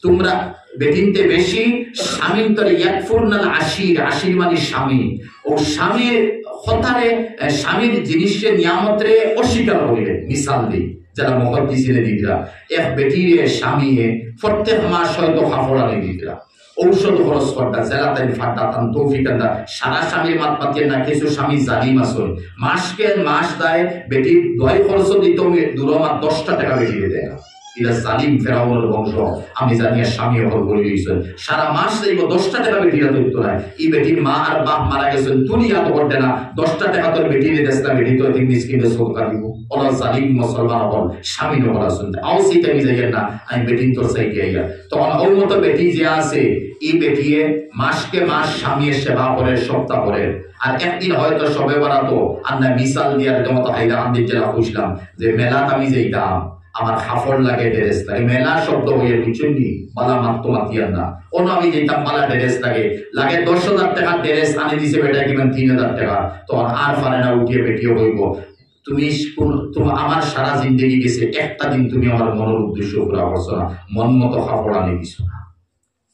তোমরা বেটিনতে বেশি স্বামীর তরে ইয়াকফুরনাল আশির, আশির মানে স্বামী, ও স্বামীর হতারে স্বামীর জিনিসের নিয়ামতরে অস্বীকার করিলে। মিসাল দিই যারা মুহাদ্দিসিনে দিতরা, এক বেটিরে স্বামীয়ে প্রত্যেক মাস হয়তো কাপড় আনি দিতরা, ঔষধ খরচ করতা, জেলাতেন ফাটাতাম তৌফিকান্দা, সারা স্বামীর মাত পাতিয়ে না, কিছু স্বামী জালিম আসল, মাস দেয় বেটির দয় খরচ দিত দূরমা 10টা টাকা বেটিয়ে দেয় না, এটা জালিম ফেরাউনের বংশ। আমি জানি স্বামী হল বলে দিয়েছেন সারা মাস যাইব 10টা টাকা বেটিরা তৈরি নাই। এই বেটির মা আর বাপ মারা গেছেন, দুনিয়া তো করতে না 10টা টাকা তোর বেটি দেশ না, বেটি তো তিন কিনে সরকার দিব। ওলা জালিম মুসলমান হল স্বামী নকল আসুন আও সেইটা আমি যাই না, আমি বেটিন তোর সাইকে আইয়া তখন ওর মতো বেটি যে আছে এই বেটিয়ে মাসকে মাস স্বামীর সেবা করে, সপ্তাহ করে। আর একদিন হয়তো সবে বাড়াতো আমরা মিসাল দিয়ে মতো হাইরা আমি জেলা খুঁজলাম যে মেলাত আমি যাইতাম, আমার কাপড় লাগে, ড্রেস লাগে। মেলা শব্দ হয়ে বুঝছেন নি, বালা মাত্র মাতিয়ার না। অন্য আমি যেতাম বালা ড্রেস লাগে 10,000 টাকা ড্রেস আনি দিছে বেটা কিমান 3,000 টাকা, তখন আর পারে না উঠিয়ে বেটিয়ে হইব তুমি আমার সারা জিন্দগি গেছে, একটা দিন তুমি আমার মনের উদ্দেশ্য পুরা করছো না, মন মতো কাপড় আনি দিছো না।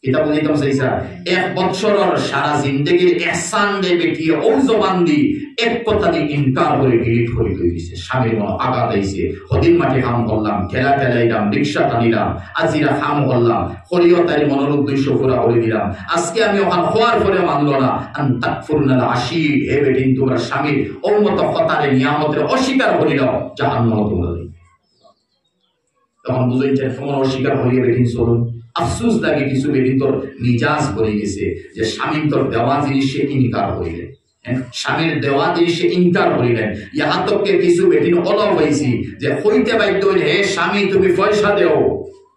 এটা বুঝিতাম চাইছা 1 বছরের সারা জিন্দগির এহসান দে বেটিয়ে ও জবান দি এক কথা দিয়ে ইনকার করে ডিলিট করে দিয়েছে। স্বামীর মনে আঘাত আইছে, হদিন মাঠে কাম করলাম, খেলা খেলাইলাম, রিক্সা টানিলাম, আজিরা কাম করলাম, হরিও তাই মনের উদ্দেশ্য পুরা করে দিলাম। আজকে আমি ওখান হওয়ার পরে মানলো না আন তাকফুরনাল আশির, হে বেটিন তোমরা স্বামীর ওর মতো কথারে নিয়ামতের অস্বীকার করিলাম, জাহান্নামে তোমরা। তখন বুঝাইছেন তোমার অস্বীকার করিয়ে বেটিন চলুন। আফসোস লাগে কিছু বেটিন তোর মিজাজ বলে গেছে যে স্বামী তোর দেওয়া জিনিসে ইনকার করিলেন, স্বামীর দেওয়া জিনিসে ইনকার করিলেন। ইহা তককে কিছু বেটিন অলপ হয়েছি যে হইতে বাধ্য হইলে হে স্বামী তুমি পয়সা দেও,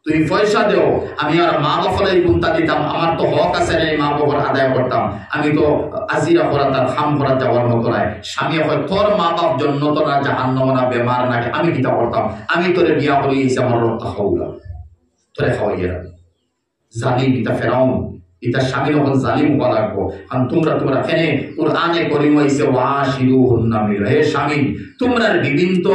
তুমি পয়সা দেও, আমি আর মা বাপলাই গুন্তা দিতাম, আমার তো হক আছে না মা বাবার আদায় করতাম, আমি তো আজিরা করা তার খাম করা যাওয়ার মতো নাই। স্বামী হয় তোর মা বাপ জন্য তো না জাহান্নাম না বেমার নাকি আমি কিতা করতাম, আমি তোরে বিয়া করিয়েছি আমার রক্ত খাওয়ালাম, তোরে খাওয়াইয়া জালিম। এটা ফেরাউন, এটা স্বামী যখন জালিম হওয়া লাগবো। কারণ তোমরা কেন কুরআনে করিম হইছে ওয়াশিরুহুন্না বিল, হে স্বামী তোমরা বিভিন্ন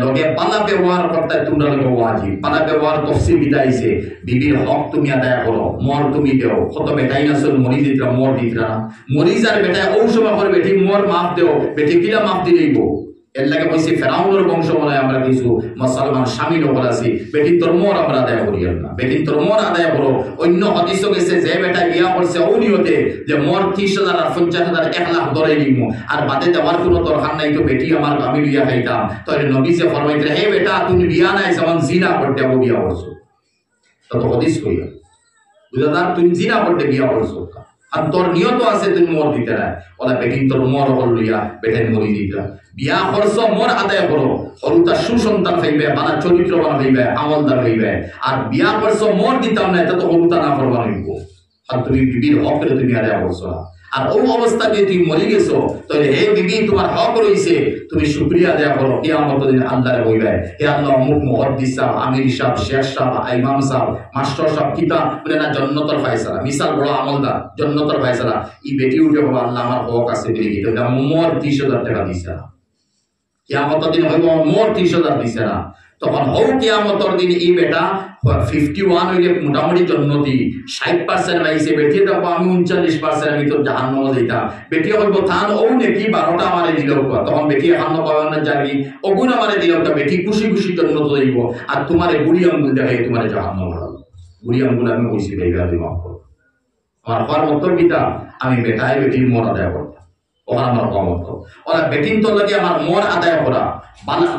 লগে পালা ব্যবহার করতে তোমরা লগে ওয়াজিব। পালা ব্যবহার তফসিল বিদাইছে বিবির হক তুমি আদায় করো, মর তুমি দেও। কত বেটাই না চল মরি দিতরা, মর দিতরা না, মরি যার বেটায় ঔ সময় করে বেটি মর মাফ দেও, বেটি কিলা মাফ দিলেইব। এর লাগে বলছি ফেরাউনের বংশ মনে আমরা কিছু মুসলমান স্বামী লোক আছি, বেটিন তোর মর আমরা আদায় করিও না, বেটিন তোর মর আদায় করো। অন্য হাদিস গেছে যে বেটা বিয়া করছে ও নিয়তে যে মর 30,000 আর 50,000 1 লাখ ধরে নিব, আর বাদে দেওয়ার কোনো দরকার নাই, তো বেটি আমার আমি বিয়া খাইতাম। তাহলে নবী যে ফরমাইতে হে বেটা তুমি বিয়া নাই যেমন জিনা করতে বিয়া করছো, তত হাদিস কইয়া বুঝাদার তুমি জিনা করতে বিয়া করছো, আর তোর নিয়ত আছে তুমি মর দিতে না, ওলা বেটিন তোর মর হল লইয়া বেটেন মরি দিতা। বিয়া করছো মর আদায় করো, হলুতা সুসন্তান হইবে, বানা চরিত্রবান হইবে, আমলদার হইবে। আর বিয়া করছো মর দিতাম না, এটা তো হলুতা না করবা হইব। আর তুমি বিবির হকরে তুমি আদায় করছো না, আর ও অবস্থা দিয়ে তুমি মরে গেছো, তাহলে হে বিবি তোমার হক রইছে, তুমি শুকরিয়া আদায় করো। কিয়ামত দিন আল্লাহরে কইবে হে আল্লাহ অমুক মুহাদ্দিস সাহেব, আমির সাহেব, শেখ সাহেব, ইমাম সাহেব, মাস্টার সাহেব কিতা বলে না জান্নাতের ফয়সালা, মিসাল বড় আমলদার জান্নাতের ফয়সালা। এই বেটি উঠে বলো আল্লাহ আমার হক আছে বলে কি, তো মোর 30,000 টাকা দিছে না, কিয়ামত দিন হইব মোর 30,000 দিছে না। তখন হও কিয়ামতের দিন এই বেটা 51 হইলে মোটামুটি জন্নতি, 60% পাইছে, বেটি দেখো আমি 39% আমি তো জাহান্নামে যাইতাম। বেটি হইব থান ও নাকি 12টা আমারে দিল, তখন বেটি এখন পাওয়ার না জানি অগুণ আমারে দিল, বেটি খুশি খুশি জন্নত যাইব। আর তোমার বুড়ি আঙ্গুল দেখাই তোমার জাহান্নামে হারালো। বুড়ি আঙ্গুল আমি কইছি ভাইবা দি মাফ করো, আমার হওয়ার উত্তর কিতা আমি বেটায় বেটির মর আদায় করতাম। ওরা আমার কমত ওরা বেটিন তোর লাগে আমার মর আদায় করা,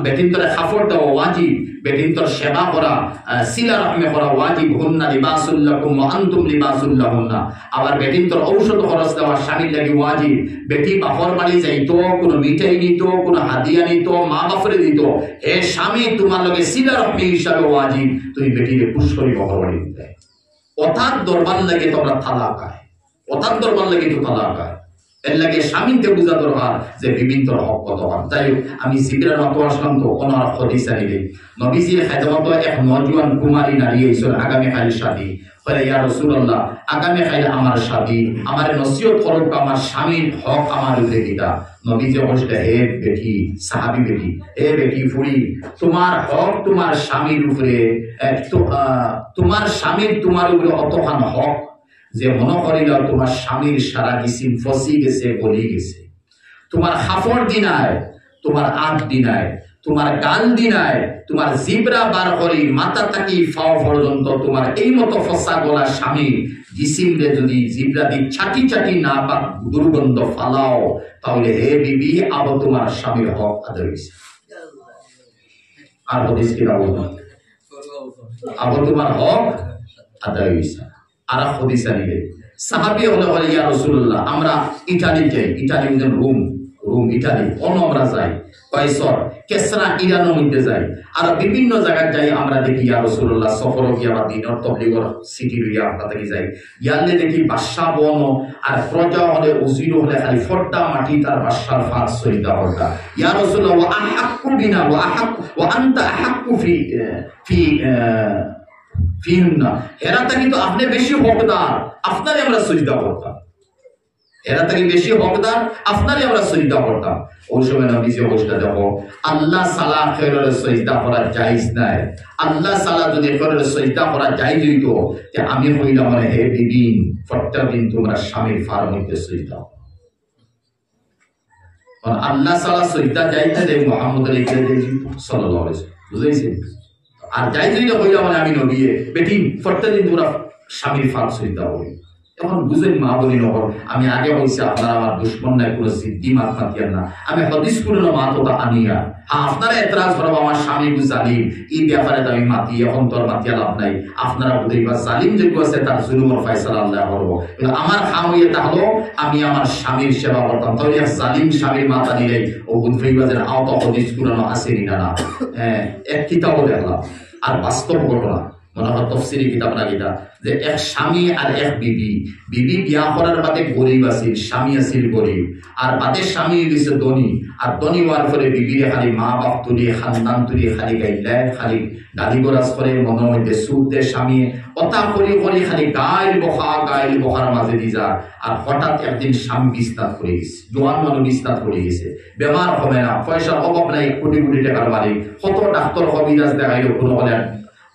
বেটিন তোর খাফর দেওয়া ওয়াজিব, বেটিন তোর সেবা করা, সিলা রহমে করা ওয়াজিব। হুন্না লিবাসুল লাকুম ওয়া আনতুম লিবাসুল লাহুন্না। আবার বেটিন তোর ঔষধ খরচ দেওয়া স্বামীর লাগে ওয়াজিব। বেটি বাপর বাড়ি যাইতো, কোনো মিঠাই নিত, কোনো হাদিয়া নিত, মা বাপরে দিত, এ স্বামী তোমার লগে সিলা রহমে হিসাবে ওয়াজিব, তুমি বেটিকে পুষ্করি বাপর বাড়ি দিতে। অথাৎ দরবার লাগে তোমরা তালাক আয়, অথাৎ দরবার লাগে তো তালাক আয়। এর লাগে স্বামীকে বুঝা দরকার যে বিভিন্ন হক কত হক। তাই আমি জিকিরের মতো আসলাম তো ওনার হদিস আনিলে নবীজির খেদমত এক নজওয়ান কুমারী নারী হইছিল আগামী কাল শাদী বলে ইয়া রাসূলুল্লাহ আগামী কাল আমার শাদী, আমার নসিহত করুক, আমার স্বামীর হক আমার উপরে দিতা। নবীজি বলতে হে বেটি সাহাবী বেটি, হে বেটি ফুরি, তোমার হক তোমার স্বামীর উপরে, তোমার স্বামীর তোমার উপরে অতখান হক যে মনে করিল তোমার স্বামীর সারা জিসিম ফসি গেছে, গলি গেছে, তোমার হাফর দিনায়, তোমার আট দিনায়, তোমার গাল দিনায়, তোমার জিবরা বার করি মাথা থাকি ফাও পর্যন্ত তোমার এই মতো ফসা গলা স্বামী জিসিম রে যদি জিবরা দি ছাটি ছাটি না বা দুর্গন্ধ ফালাও, তাহলে হে বিবি আবার তোমার স্বামীর হক আদায় হয়েছে। আর হদিস কি আবার তোমার হক আদায় হইছে। আর হাদিস আনিলে সাহাবী হলো বলে ইয়া রাসূলুল্লাহ আমরা ইতালি যাই, ইতালি মানে রোম ইতালি আমরা যাই, কয়সর কেসরা ইরানের মধ্যে যাই, আর বিভিন্ন জায়গায় যাই আমরা দেখি ইয়া রাসূলুল্লাহ সফর গিয়া বা দিনের তবলিগর সিটি লইয়া আমরা থেকে যাই, ইয়ালে দেখি বাদশা বন আর প্রজা হলে উজির হলে খালি ফট্টা মাটি তার বাদশার ফাঁস সরিতা হলটা ইয়া রাসূলুল্লাহ ওয়া আহাক্কু বিনা ওয়া আনতা আহাক্কু ফিহিন্না, এরা থেকে তো আপনি বেশি হকদার, আপনারই আমরা সিজদা করতাম, এরা থেকে বেশি হকদার, আপনারই আমরা সিজদা করতাম। ওই সময় নবীজি বলতে দেখো আল্লাহ সালা খেরের সিজদা করা জায়েজ নাই, আল্লাহ সালা যদি খেরের সিজদা করা জায়েজ হইতো যে আমি হইলাম মানে হে বিবি প্রত্যেকদিন তোমরা স্বামীর ফার মধ্যে সিজদা, আল্লাহ সালা সিজদা জায়েজ না দেয় মুহাম্মদ সাল্লাল্লাহু আলাইহি ওয়াসাল্লাম, বুঝাইছেন? আর যাই যদি হইলা মানে আমি নবী বেটি প্রত্যেকদিন তোমরা স্বামীর ফাঁক সিজদা করি। এখন বুঝেন মা বলি নহর আমি আগে বলছি আপনারা আমার দুশ্মন নাই, কোনো সিদ্ধি মাত মাতিয়ার না, আমি হদিস পুরনো মাতটা আনিয়া আপনারা এতরাজ করব আমার স্বামী জালিম এই ব্যাপারে আমি মাতি, এখন তোর মাতিয়া লাভ নাই, আপনারা বুঝাইবা জালিম যোগ্য আছে তার জুলুমের ফয়সালা আল্লাহ করবো, কিন্তু আমার খাম ইয়েটা হলো আমি আমার স্বামীর সেবা করতাম, তাহলে জালিম স্বামীর মাতা নিলেই ও বুঝাইবা যে আওতা হদিস পুরনো আসেনি না না। এক কিতাবও দেখলাম আর বাস্তব ঘটনা মনে হয় তফসিরি কিতাব না কিতা যে এক স্বামী আর এক বিবি, বিবি বিয়া করার বাদে গরিব আছিল, স্বামী আছিল গরিব, আর বাদে স্বামী দিছে ধনী, আর ধনী হওয়ার পরে বিবিরে খালি মা বাপ তুলি খানদান তুলি খালি গাইলায় খালি গালি গরাজ করে মনের মধ্যে সুখ দে স্বামী কথা করি করি খালি গাইল বখার মাঝে দি যা, আর হঠাৎ একদিন স্বামী বিস্তার করে গেছে, জোয়ান মানুষ বিস্তার করে গেছে, বেমার হবে না, পয়সার অভাব নাই, কোটি কোটি টাকার মালিক, কত ডাক্তার কবিরাজ দেখাইল কোনো হলে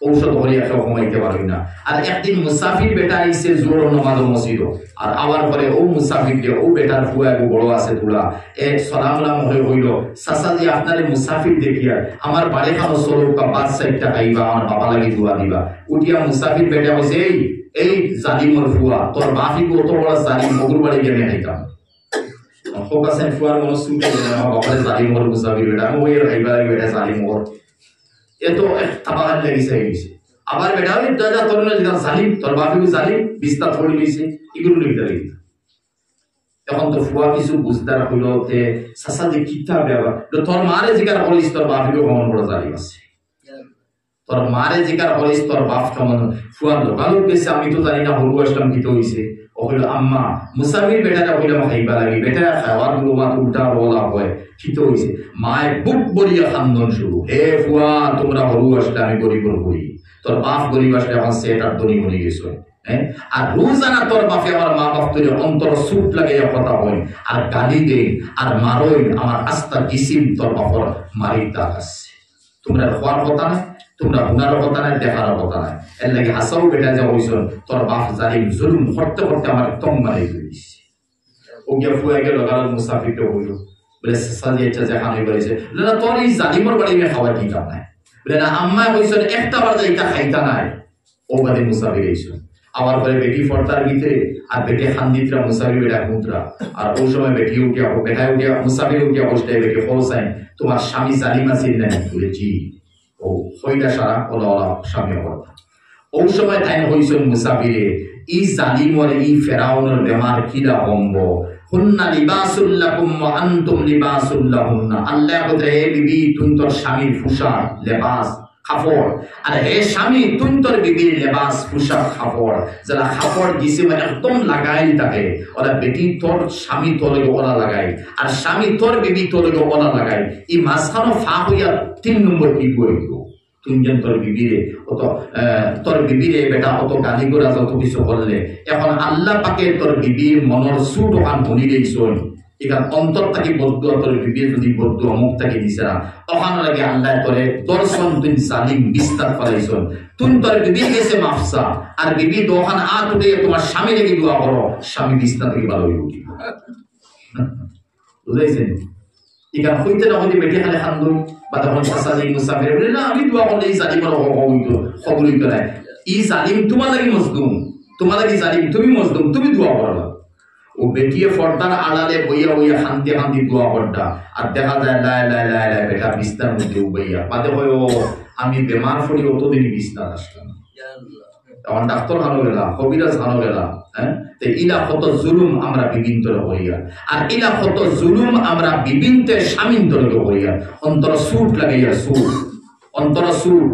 ঔষধ হলে একটা কমাইতে পারবি না। আর একদিন মুসাফির বেটা আইসে জোর নমাজ মসজিদ, আর আবার পরে ও মুসাফির দিয়ে ও বেটার ফুয়া এক বড় আছে তুলা এক সালাম হয়ে হইল চাচা যে আপনার মুসাফির দেখিয়া আমার বাড়ি খানো চলো বা 5-6 টাকা আইবা আমার বাবা লাগি দোয়া দিবা। উঠিয়া মুসাফির বেটা বলছে এই জালিমর ফুয়া তোর বাপি কত বড় জালিম, মগুর বাড়ি গিয়ে খাইতাম ফোকাসেন ফুয়ার মনে শুনতে আমার বাবার জালিমর মুসাফির বেটা ওই খাইবা বেটা জালিমর এত তাবাহার লাগিছে গেছে, আবার বেটা ওই দাদা তোর না জালিম তোর বাপিও জালিম বিস্তার করে গেছে এগুলো লিখতে লিখতে। এখন তো ফুয়া কিছু বুঝদার হইল তে চাচা যে কিতা ব্যাপার, তোর মারে জিকার করিস তোর বাপিও কেমন বড় জালিম আছে, তোর মারে জিকার করিস তোর বাপ কেমন। ফুয়ার লোকালোক গেছে আমি তো জানি না হলু আসলাম কিতে হইছে, ও হইল আম্মা মুসাফির বেটাটা হইলাম খাইবা লাগি, বেটা খাওয়ার গুলো মাত উল্টা বলা হয় কিতে হইছে, মায় বুক বরিয়া খান্দন শুরু, হে ফুয়া তোমরা হলু আসলে আমি গরিব করি, তোর বাপ গরিব আসলে এখন সেটার ধনী বনি গেছো, আর রোজানা তোর বাপে আমার মা বাপ তৈরি অন্তর সুট লাগাইয়া কথা হয় আর গালি দে আর মারই আমার আস্তা কিসিম তোর বাপর মারি দাগ আছে, তোমরা হওয়ার কথা নাই, তোমরা গুনার কথা নাই, দেখার কথা নাই, এর লাগে হাসাও বেটা যা হইছ তোর বাপ জালিম জুলুম করতে করতে আমার টং মারি দিয়েছে। ও গিয়া ফুয়া গেল গাল মুসাফিরটা হইল বলে সাজিয়ে যেখান হয়ে বলেছে না তোর এই জালিমর বাড়ি মেয়ে খাওয়ার কি কাম নাই, বলে না আম্মা হইছ একটা বার যাইটা খাইতা নাই, ও বাদে মুসাফির হইছ। আবার পরে বেটি ফর্তার ভিতরে আর বেটি খান্দিতরা মুসাফির বেটা মুদ্রা, আর ওই সময় বেটি উঠিয়া বেটায় উঠিয়া মুসাফির উঠিয়া বসতে বেটি হোসাইন তোমার স্বামী জালিম আছিল না, বলে জি ও হইটা সারা ওলা ওলা স্বামী কথা। ওই সময় তাই হইছেন মুসাফিরে ই জালিমর ই ফেরাউনের বেমার কিলা হম্ব হুন্না লিবাসুল লাকুম ওয়া আনতুম লিবাসুল লাহুন্না, আল্লাহ বলে হে বিবি তুই তোর স্বামীর পোশাক লেবাস কাপড়, আর হে স্বামী তুই তোর বিবির লেবাস পোশাক কাপড়, যারা কাপড় দিছে মানে একদম লাগাই থাকে ওরা বেটি তোর স্বামী তোর ওলা লাগাই আর স্বামী তোর বিবি তোর ওলা লাগাই, এই মাঝখানো ফা হইয়া 3 নম্বর কি বইব তুই যেন তোর বিবিরে বেটা অত গালি গোড়া যত কিছু করলে, এখন আল্লাহ পাকে তোর বিবির মনের সুট ওখান ধনী দিয়েছেন, এখান অন্তর থাকি বদুয়া তোর বিবির যদি বদুয়া মুখ থাকি দিছে না ওখান লাগে আল্লাহ তোরে দর্শন তুই জালিম বিস্তার ফলাইছেন, তুই তোর বিবি গেছে মাফসা আর বিবি দোকান আট উঠে তোমার স্বামী লেগে দোয়া করো, স্বামী বিস্তার থেকে ভালো হয়ে উঠি, বুঝাইছেন? এখান হইতে না হইতে বেটি খালে খান্দুই বা তখন সাসাজি মুসাফির বলে না আমি দোয়া করলে এই জালিমের খবর হইতো না, ই জালিম তোমার লাগি মজলুম, তোমার লাগি জালিম তুমি মজলুম তুমি দোয়া করবা। ও বেটিয়ে ফর্দার আড়ালে বইয়া বইয়া শান্তি শান্তি দোয়া করতা আর দেখা যায় লাই লাই লাই লাই বেটা বিস্তার মধ্যে বইয়া বাদে হয় ও আমি বেমার পড়ি অতদিন বিস্তার আসলাম তখন ডাক্তার হানো গেলা কবিরাজ হানো গেলা হ্যাঁ ইলা কত জুলুম আমরা বিভিন্ন করিয়া আর ইলা কত জুলুম আমরা বিভিন্ন স্বামীন্তর করিয়া অন্তর সুট লাগাইয়া সুট অন্তর সুট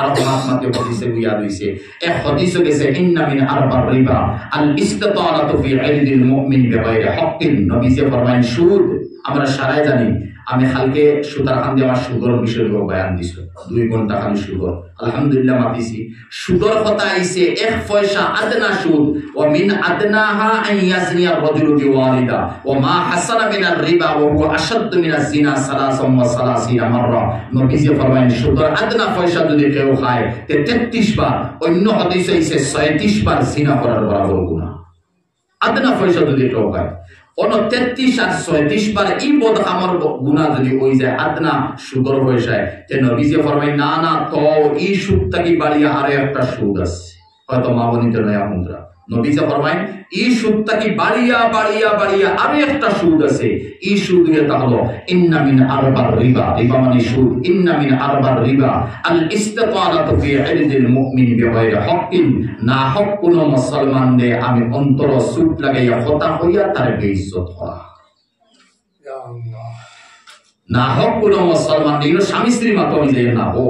আর মহাত্মাকে হদিসে ইয়াদ হইছে এক হদিস গেছে ইন্না মিন আরবার রিবা আল ইস্তাতালাতু ফি ইরদিল মুমিন বিগাইরি হাক্কিন নবীজি ফরমায়েন সুদ আমরা সারাই জানি আমি কালকে সুতার খান দিয়ে আমার সুদর বিষয় বয়ান দিছো 2 ঘন্টা খালি সুদর আলহামদুলিল্লাহ মাতিছি সুদর কথা আইছে এক পয়সা আদনা সুদ ওয়া মিন আদনাহা আন ইয়াজনি আর-রাজুলু বিওয়ালিদা ওয়া মা হাসানা মিন আর-রিবা ওয়া হুয়া আশাদ্দু মিন আজ-জিনা 33 মাররা নবীজি ফরমায়েন সুদর আদনা পয়সা যদি কেউ খায় তে 33 বার অন্য হাদিসে আইছে 37 বার জিনা করার বরাবর গুনাহ আদনা পয়সা যদি কেউ খায় 33 আর 36 বার এই বদ আমার গুনাহ যদি ওই যায় আদনা সুদর হয়ে যায় তে নবীজি ফরমায় না না তো এই সুদটা কি বাড়িয়া আরে একটা সুদ আছে হয়তো মা বনিতে নয়া মুদ্রা নবীজি ফরমায় এই সুদটা কি বাড়িয়া বাড়িয়া বাড়িয়া আরে একটা সুদ আছে এই সুদ এটা হলো ইন্না মিন আরবার রিবা রিবা মানে সুদ ইন্না মিন আরবার রিবা আল ইস্তাতালাতু ফি ইরদিল মুমিন বিগাইরি হাক্কিন না হক কোন মুসলমান দে আমি অন্তর সুদ লাগাইয়া কথা হইয়া তার বেইজ্জত করা ইয়া আল্লাহ না হক কোন মুসলমান এগুলো স্বামী স্ত্রী মাতমি যায় না ও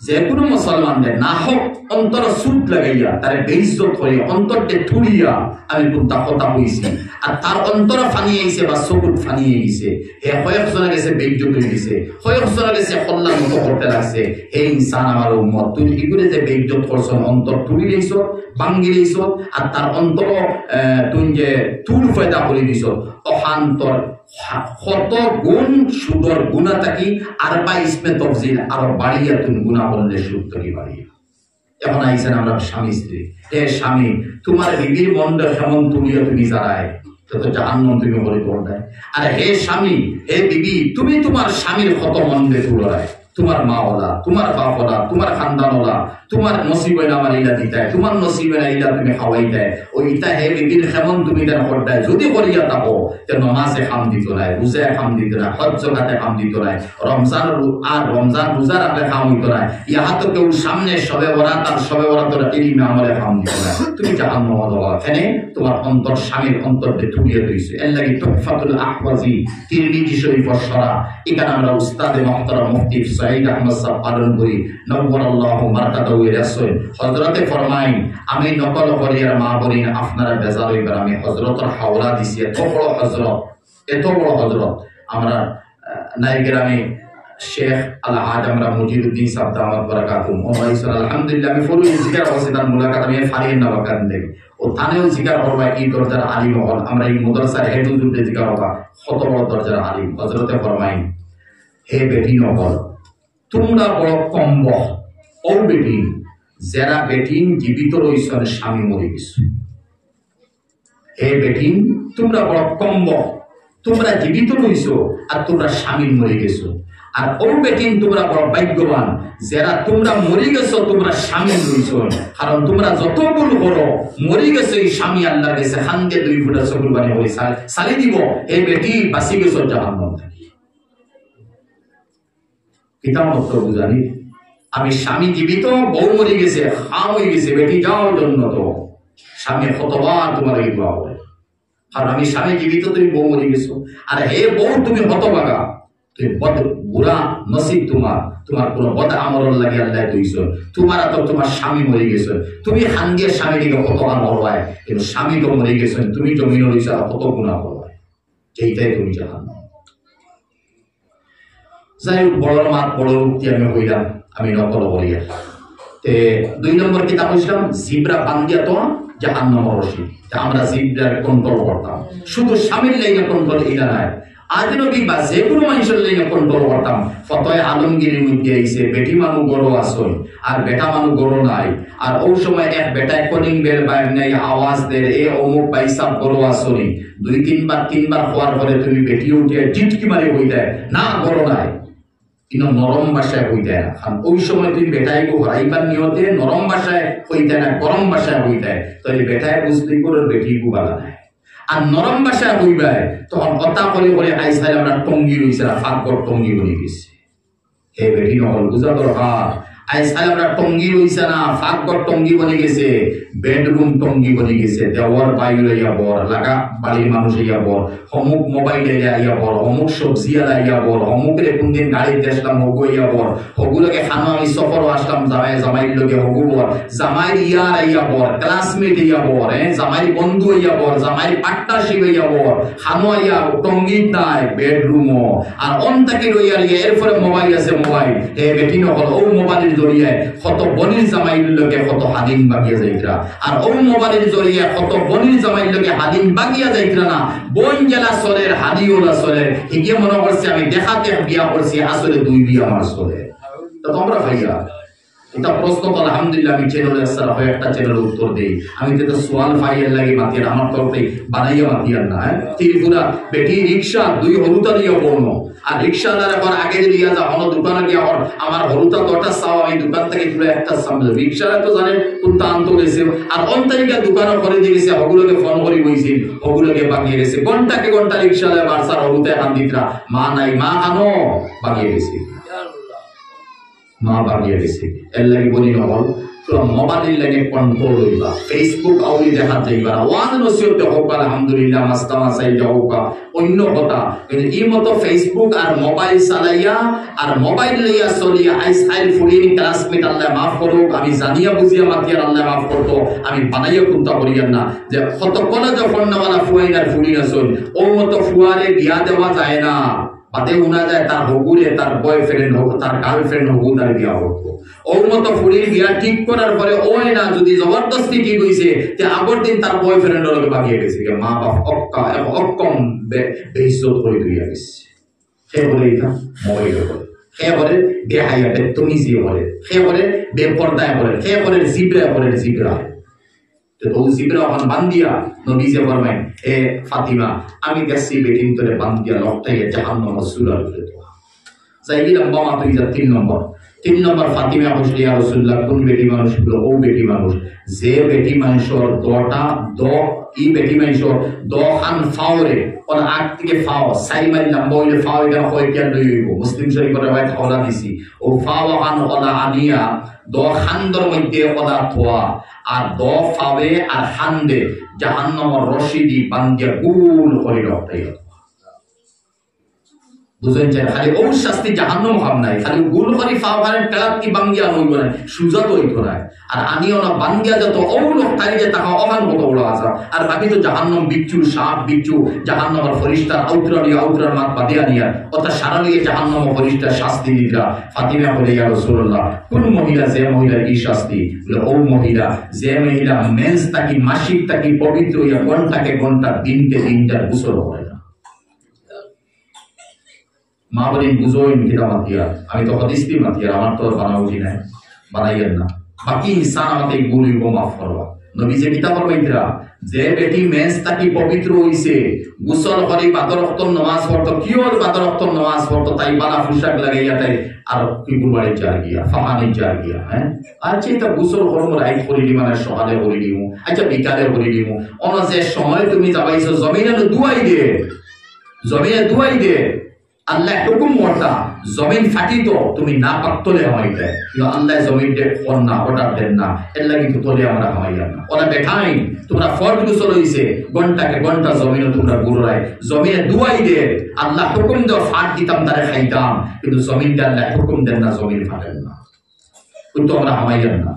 যে কোনো মুসলমানদের না হোক অন্তর সুদ লাগাইয়া তার বেইজ্জত করে অন্তরকে তুলিয়া আমি কুত্তা কথা হইছি আর তার অন্তর ফানিয়ে আইছে বা চকুত ফানিয়ে গেছে হে কয়েকজনে গেছে বেইজ্জত হয়ে গেছে কয়েকজনে গেছে কল্যাণ মতো করতে লাগছে হে ইনসান আমার উম্মত তুই এগুলো যে বেইজ্জত করছো অন্তর তুলি দিয়েছ ভাঙ্গি দিয়েছ আর তার অন্তর তুই যে তুল পয়দা করে দিছ অহান্তর কত গুণ সুদর গুণা থাকি আর বা ইসমে তফজিল আর বাড়িয়া তুমি গুণা বললে সুদ থাকি বাড়িয়া এখন আইসেন আমরা স্বামী স্ত্রী হে স্বামী তোমার বিবির মনটা কেমন তুলিয়া তুমি জানায় তত জাহান্নাম তুমি বলে পড়বে আর হে স্বামী হে বিবি তুমি তোমার স্বামীর কত মন্দে তুলায় তোমার মা ওলা তোমার বাপ ওলা তোমার খানদান ওলা তোমার নসিবে না আমার ইলা দিতায় তোমার নসিবে না ইলা তুমি খাওয়াই দেয় ওই ইটা হে বিবির কেমন তুমি দেন করতায় যদি করিয়া থাকো তে নমাজে কাম দিত নাই রোজায় কাম দিত নাই হজ জাকাতে কাম দিত নাই রমজান আর রমজান রোজা রাখলে কাম হইতো না ইহা তো কেউ সামনে সবে বরাত আর সবে বরাতের ইলমে আমলে কাম দিত না তুমি জাহান্নাম হওয়া এখানে তোমার অন্তর স্বামীর অন্তরতে ঠুকিয়ে দিয়েছে এর লাগি তুহফাতুল আহওয়াজি তিরমিজি শরীফের সরা এখানে আমরা উস্তাদে মুহতারাম মুফতি সাইদ আহমদ সাহেব পালন করি নব্বরাল্লাহু মারকাতাহু রাসূল হযরতে ফরমাইন আমি নকল করি আর মা বলেন আপনারা বেজার হইবার আমি হযরতের হাওলা দিছি এত বড় হযরত আমরা নাইগ্রামে শেখ আলহাজ আমরা মুজিবউদ্দিন সাহেব দামাত বারাকাতুহু ওয়াইসা আলহামদুলিল্লাহ আমি ফুল জিকির ওয়াসিদান মুলাকাত আমি ফারিন না বাকান দেব ও তানেও জিকির করবা এই দরজার আলিম হল আমরা এই মাদ্রাসার হেড হুজুরকে জিকির করবা কত বড় দরজার আলিম হযরতে ফরমাইন হে বেটি নকল তোমরা বড় কম্ব ও বেটি যারা বেটিন জীবিত রইছেন স্বামী মরে গেছে হে বেটিন তোমরা বড় কম্ব তোমরা জীবিত রইছো আর তোমরা স্বামী মরে গেছো আর ও বেটিন তোমরা বড় ভাগ্যবান যারা তোমরা মরে গেছো তোমরা স্বামী রইছো কারণ তোমরা যত ভুল করো মরে গেছো এই স্বামী আল্লাহর কাছে হান্দে 2 ফুটা চকুর বানি হই সালি দিব হে বেটি বাঁচি গেছো জাহান্নাম থেকে কিতাব মত বুঝানি আমি স্বামী জীবিত বউ মরে গেছে খাও হয়ে গেছে বেটি যাও জন্য তো স্বামী কতবার তোমার এই বাবা আর আমি স্বামী জীবিত তুমি বউ মরে গেছো আর হে বউ তুমি হতভাগা তুমি বদ বুড়া নসিব তোমার কোন বদ আমল লাগি আল্লাহ দিয়েছ তোমার তো তোমার স্বামী মরে গেছে তুমি হাঙ্গিয়ে স্বামীকে কত আমল হয় কিন্তু স্বামী তো মরে গেছে তুমি জমিন রয়েছে কত গুণা হয় যেইটাই তুমি জাহান্নাম যাই হোক বড় মাত বড় উক্তি আমি হইলাম আমি নকল বলিয়া তে 2 নম্বর কিতাব হইছিলাম জিব্রা বান্দিয়া তো জাহান্নাম রশি আমরা জিব্রার কন্ট্রোল করতাম শুধু স্বামীর লাইনে কন্ট্রোল এটা নাই আজনবী বা যে কোনো মানুষের লাইনে কন্ট্রোল করতাম ফতোয় আলমগীরের মধ্যে আইছে বেটি মানু গরো আসল আর বেটা মানু গরো নাই আর ওই সময় এক বেটায় কলিং বেল বাইর নাই আওয়াজ দেয় এ অমুক বাইসাব গরো আসলি 2-3 বার হওয়ার পরে তুমি বেটি উঠে টিটকি মারি হই দেয় না গরো নাই কিন্তু নরম ভাষায় হইতে না কারণ ওই সময় তুমি বেটায় গো হরাইবার নিয়তে নরম ভাষায় হইতে না গরম ভাষায় হইতে তাহলে বেটায় বুঝতে করে বেটি গু বালা নাই আর নরম ভাষায় কইবাই তখন কথা করে করে আইসাই আমরা টঙ্গি রইছে না ফাঁকর টঙ্গি বলে গেছে। হে বেটি নহল বুঝা দরকার, আইসাই আমরা টঙ্গি রইছে না ফাঁকর টঙ্গি বলে গেছে, বেডরুম টঙ্গি বলে গেছে। দেওয়ার বাইরে ইয়া বর লাগা বাড়ির মানুষ ইয়া বর, অমুক মোবাইলে ইয়া বর, অমুক সবজি আলা ইয়া বর, অমুকের কোনদিন গাড়িতে আসলাম হগু ইয়া বর, হগুলোকে খানো আমি সফর আসলাম জামাইয়ের লোকে হগু বর, জামাইয়ের ইয়ার ইয়া বর, ক্লাসমেট ইয়া বর, জামাইয়ের বন্ধু ইয়া বর, জামাইয়ের পার্টনারশিপ ইয়া বর, খানো ইয়া টঙ্গি নাই বেডরুমও। আর অন তাকে রইয়ার ইয়া এরপরে মোবাইল আছে মোবাইল। হে বেটি নহল ও মোবাইলের জড়িয়ে কত বনির জামাইয়ের লোকে কত হাদিম বাগিয়ে যাইতরা, আর ও মোবাইলের জড়িয়ে কত বনির জামাইয়ের লোকে হাদিম বাগিয়া যাইতরা না। বোন জেলা চলে হাদিওলা চলে, হিগে মনে করছে আমি দেখাতে বিয়া করছি, আসলে দুই বিয়া আমার চলে। তো তোমরা ভাইয়া এটা প্রশ্ন তো আলহামদুলিল্লাহ আমি চ্যানেলের সারা হয় একটা চ্যানেলের উত্তর দেই। আমি তো সোয়াল ভাইয়ের লাগে মাতিয়ার আমার তরফে বানাইয়া মাতিয়ার না। ত্রিপুরা বেটি রিক্সা দুই হলুতা দিয়ে বর্ণ, আর রিক্সাওয়ালার এখন আগে দিয়া যা হলো দোকানে গিয়া আমার হলুতা দটা চাও আমি দোকান থেকে তুলে একটা সামনে রিক্সাওয়ালা তো জানেন কোনটা আনতে গেছে, আর অন্তারিকা দোকানে করে দিয়ে গেছে, হগুলোকে ফোন করে বইছিল, হগুলোকে বাগিয়ে গেছে। ঘন্টাকে ঘন্টা রিক্সাওয়ালা বারসার হলুতে হান দিতরা, মা নাই মা আনো বাগিয়ে গেছে, মা বাগিয়ে গেছে। এর লাগে বলি নহল মোবাইল লাগে কন্ট্রোল হইবা, ফেসবুক আউলি দেখা যাইবা, ওয়ান নসিহতে হোক আলহামদুলিল্লাহ মাস্তা মাসাই হোক অন্য কথা, কিন্তু এই মতো ফেসবুক আর মোবাইল চালাইয়া আর মোবাইল লইয়া চলিয়া আইসাইল ফুলিনি ক্লাসমেট আল্লাহ মাফ করুক, আমি জানিয়া বুঝিয়া মাতিয়ার আল্লাহ মাফ করতো, আমি বানাইয়া কুন্তা করিয়ার না যে কত কলেজ ফন্নাওয়ালা ফুয়াইনার ফুলিনা চল ও মতো ফুয়ারে বিয়া দেওয়া যায় না, বাদে উনা যায় তার হগুরে তার বয়ফ্রেন্ড হোক তার গার্লফ্রেন্ড হোক তার বিয়া হতো। ওর মতো ফুলির বিয়া ঠিক করার পরে ওই না যদি জবরদস্তি ঠিক হইছে যে আগর দিন তার বয়ফ্রেন্ড লোকে বাগিয়ে গেছে, মা বাপ অক্ষম বেইজ্জত করে দিয়া গেছে। সে বলে এটা মোবাইল বলে, সে বলে বেহাইয়াতে তুমি যে বলে, সে বলে বেপর্দায় বলে, সে বলে জিবরা বলে জিবরা। তো জিবরা ওখানে বান্দিয়া নবীজে ফরমায় এ ফাতিমা আমি গেছি বেটিন তোরে বান্দিয়া লকটাইয়া জাহান্নাম রাসূলুল্লাহ বলে তো যাইগিলাম বাবা তুই যা 3 নম্বর ফাতিমা কইছে ইয়া রাসূলুল্লাহ কোন বেটি মানুষ বলে ও বেটি মানুষ যে বেটি মানুষের দটা ই বেটি মানুষের দখান ফাওরে ওর আগ থেকে ফাও 4 মাইল লম্বা হইলে ফাও এটা হয় কেন লইব মুসলিম শরীফের রওয়ায়াত হলা দিছি ও ফাও আন ওলা আনিয়া দখানদের মধ্যে ওলা থোয়া আর দ ফাওয়ে আর হান্দে জাহান্নামের রশিদি বান্দিয়া গুল করে রটাই বুঝেন চাই খালি ও শাস্তি জাহান্নাম ভাব নাই, খালি গুল করে ফাও ফারেন কালাত কি বাঙ্গিয়া হইব না সুজা তো হইতো না, আর আনিও না বাঙ্গিয়া যত ও লোকটাই যে তাহা অহান মতো উড়া আসা, আর বাকি তো জাহান্নাম বিচ্ছু সাপ বিচ্ছু জাহান্নামের ফরিস্তা আউতরার মাত বাদিয়া নিয়া অর্থ সারা লিয়ে জাহান্নাম ফরিস্তা শাস্তি দিতরা। ফাতিমা বলে ইয়া রাসূলুল্লাহ কোন মহিলা যে মহিলার এই শাস্তি বলে ও মহিলা যে মহিলা মেন্স তাকি মাসিক তাকি পবিত্র ইয়া ঘন্টাকে ঘন্টা দিনকে দিনটার গোসল করে না। মা বলি বুঝোই কিতা মাতিয়া আমি তো হদিসটি মাতিয়া আমার তো বানা উঠি নাই বানাইয়েন না, বাকি ইনসান আমাকে গুলিব মাফ করবা। নবী যে কিতা করবাইতরা যে বেটি মেন্স তাকি পবিত্র হইছে গোসল করে বাদর ওয়াক্ত নামাজ পড়তো কিওর বাদর ওয়াক্ত নামাজ পড়তো তাই বালা পোশাক লাগাইয়া তাই আর কি কুরবানি চার গিয়া ফাহানি চার গিয়া হ্যাঁ আচ্ছা এটা গোসল করব রাইট করে দি মানে সকালে করে দিমু আচ্ছা বিকালে করে দিমু অন যে সময় তুমি যাবাইছো জমিনে দুয়াই দে জমিনে দুয়াই দে আল্লাহ হুকুম করতা জমিন ফাটিত তুমি না পাকতলে হইতে কিন্তু আল্লাহ জমিন দে ফোন না অর্ডার দেন না এর লাগি তো তোলে আমরা হইয়া না ওরা বেঠাই তোমরা ফর্দ গোসল হইছে ঘন্টাকে ঘন্টা জমিনে তোমরা গুড়াই জমিনে দুয়াই দে আল্লাহ হুকুম দাও ফাট দিতাম তারে খাইতাম কিন্তু জমিন দে আল্লাহ হুকুম দেন না জমিন ফাটেন না কিন্তু আমরা হইয়া না।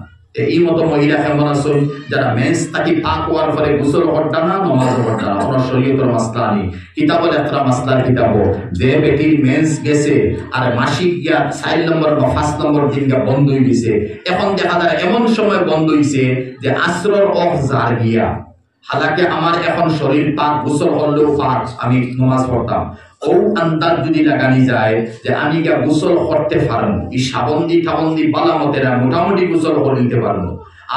এই মতো মহিলা কেমন আছে যারা মেন্স তাকে পাক হওয়ার পরে গোসল করতা না নামাজ পড়তা না ওনার শরীয়তের মাসলা নি কিতাবের একটা মাসলার কিতাব যে বেটির মেন্স গেছে আর মাসিক গিয়া 4 নম্বর বা 5 নম্বর দিন গিয়া বন্ধ হয়ে গেছে এখন দেখা যায় এমন সময় বন্ধ হইছে যে আসরর অফ জার গিয়া হালাকে আমার এখন শরীর পাক গোসল করলেও পাক আমি নামাজ পড়তাম ও আন্দাজ যদি লাগানি যায় যে আমি গিয়া গোসল করতে পারবো এই সাবন্দি ঠাবন্দি বালামতেরা মোটামুটি গোসল করে নিতে পারবো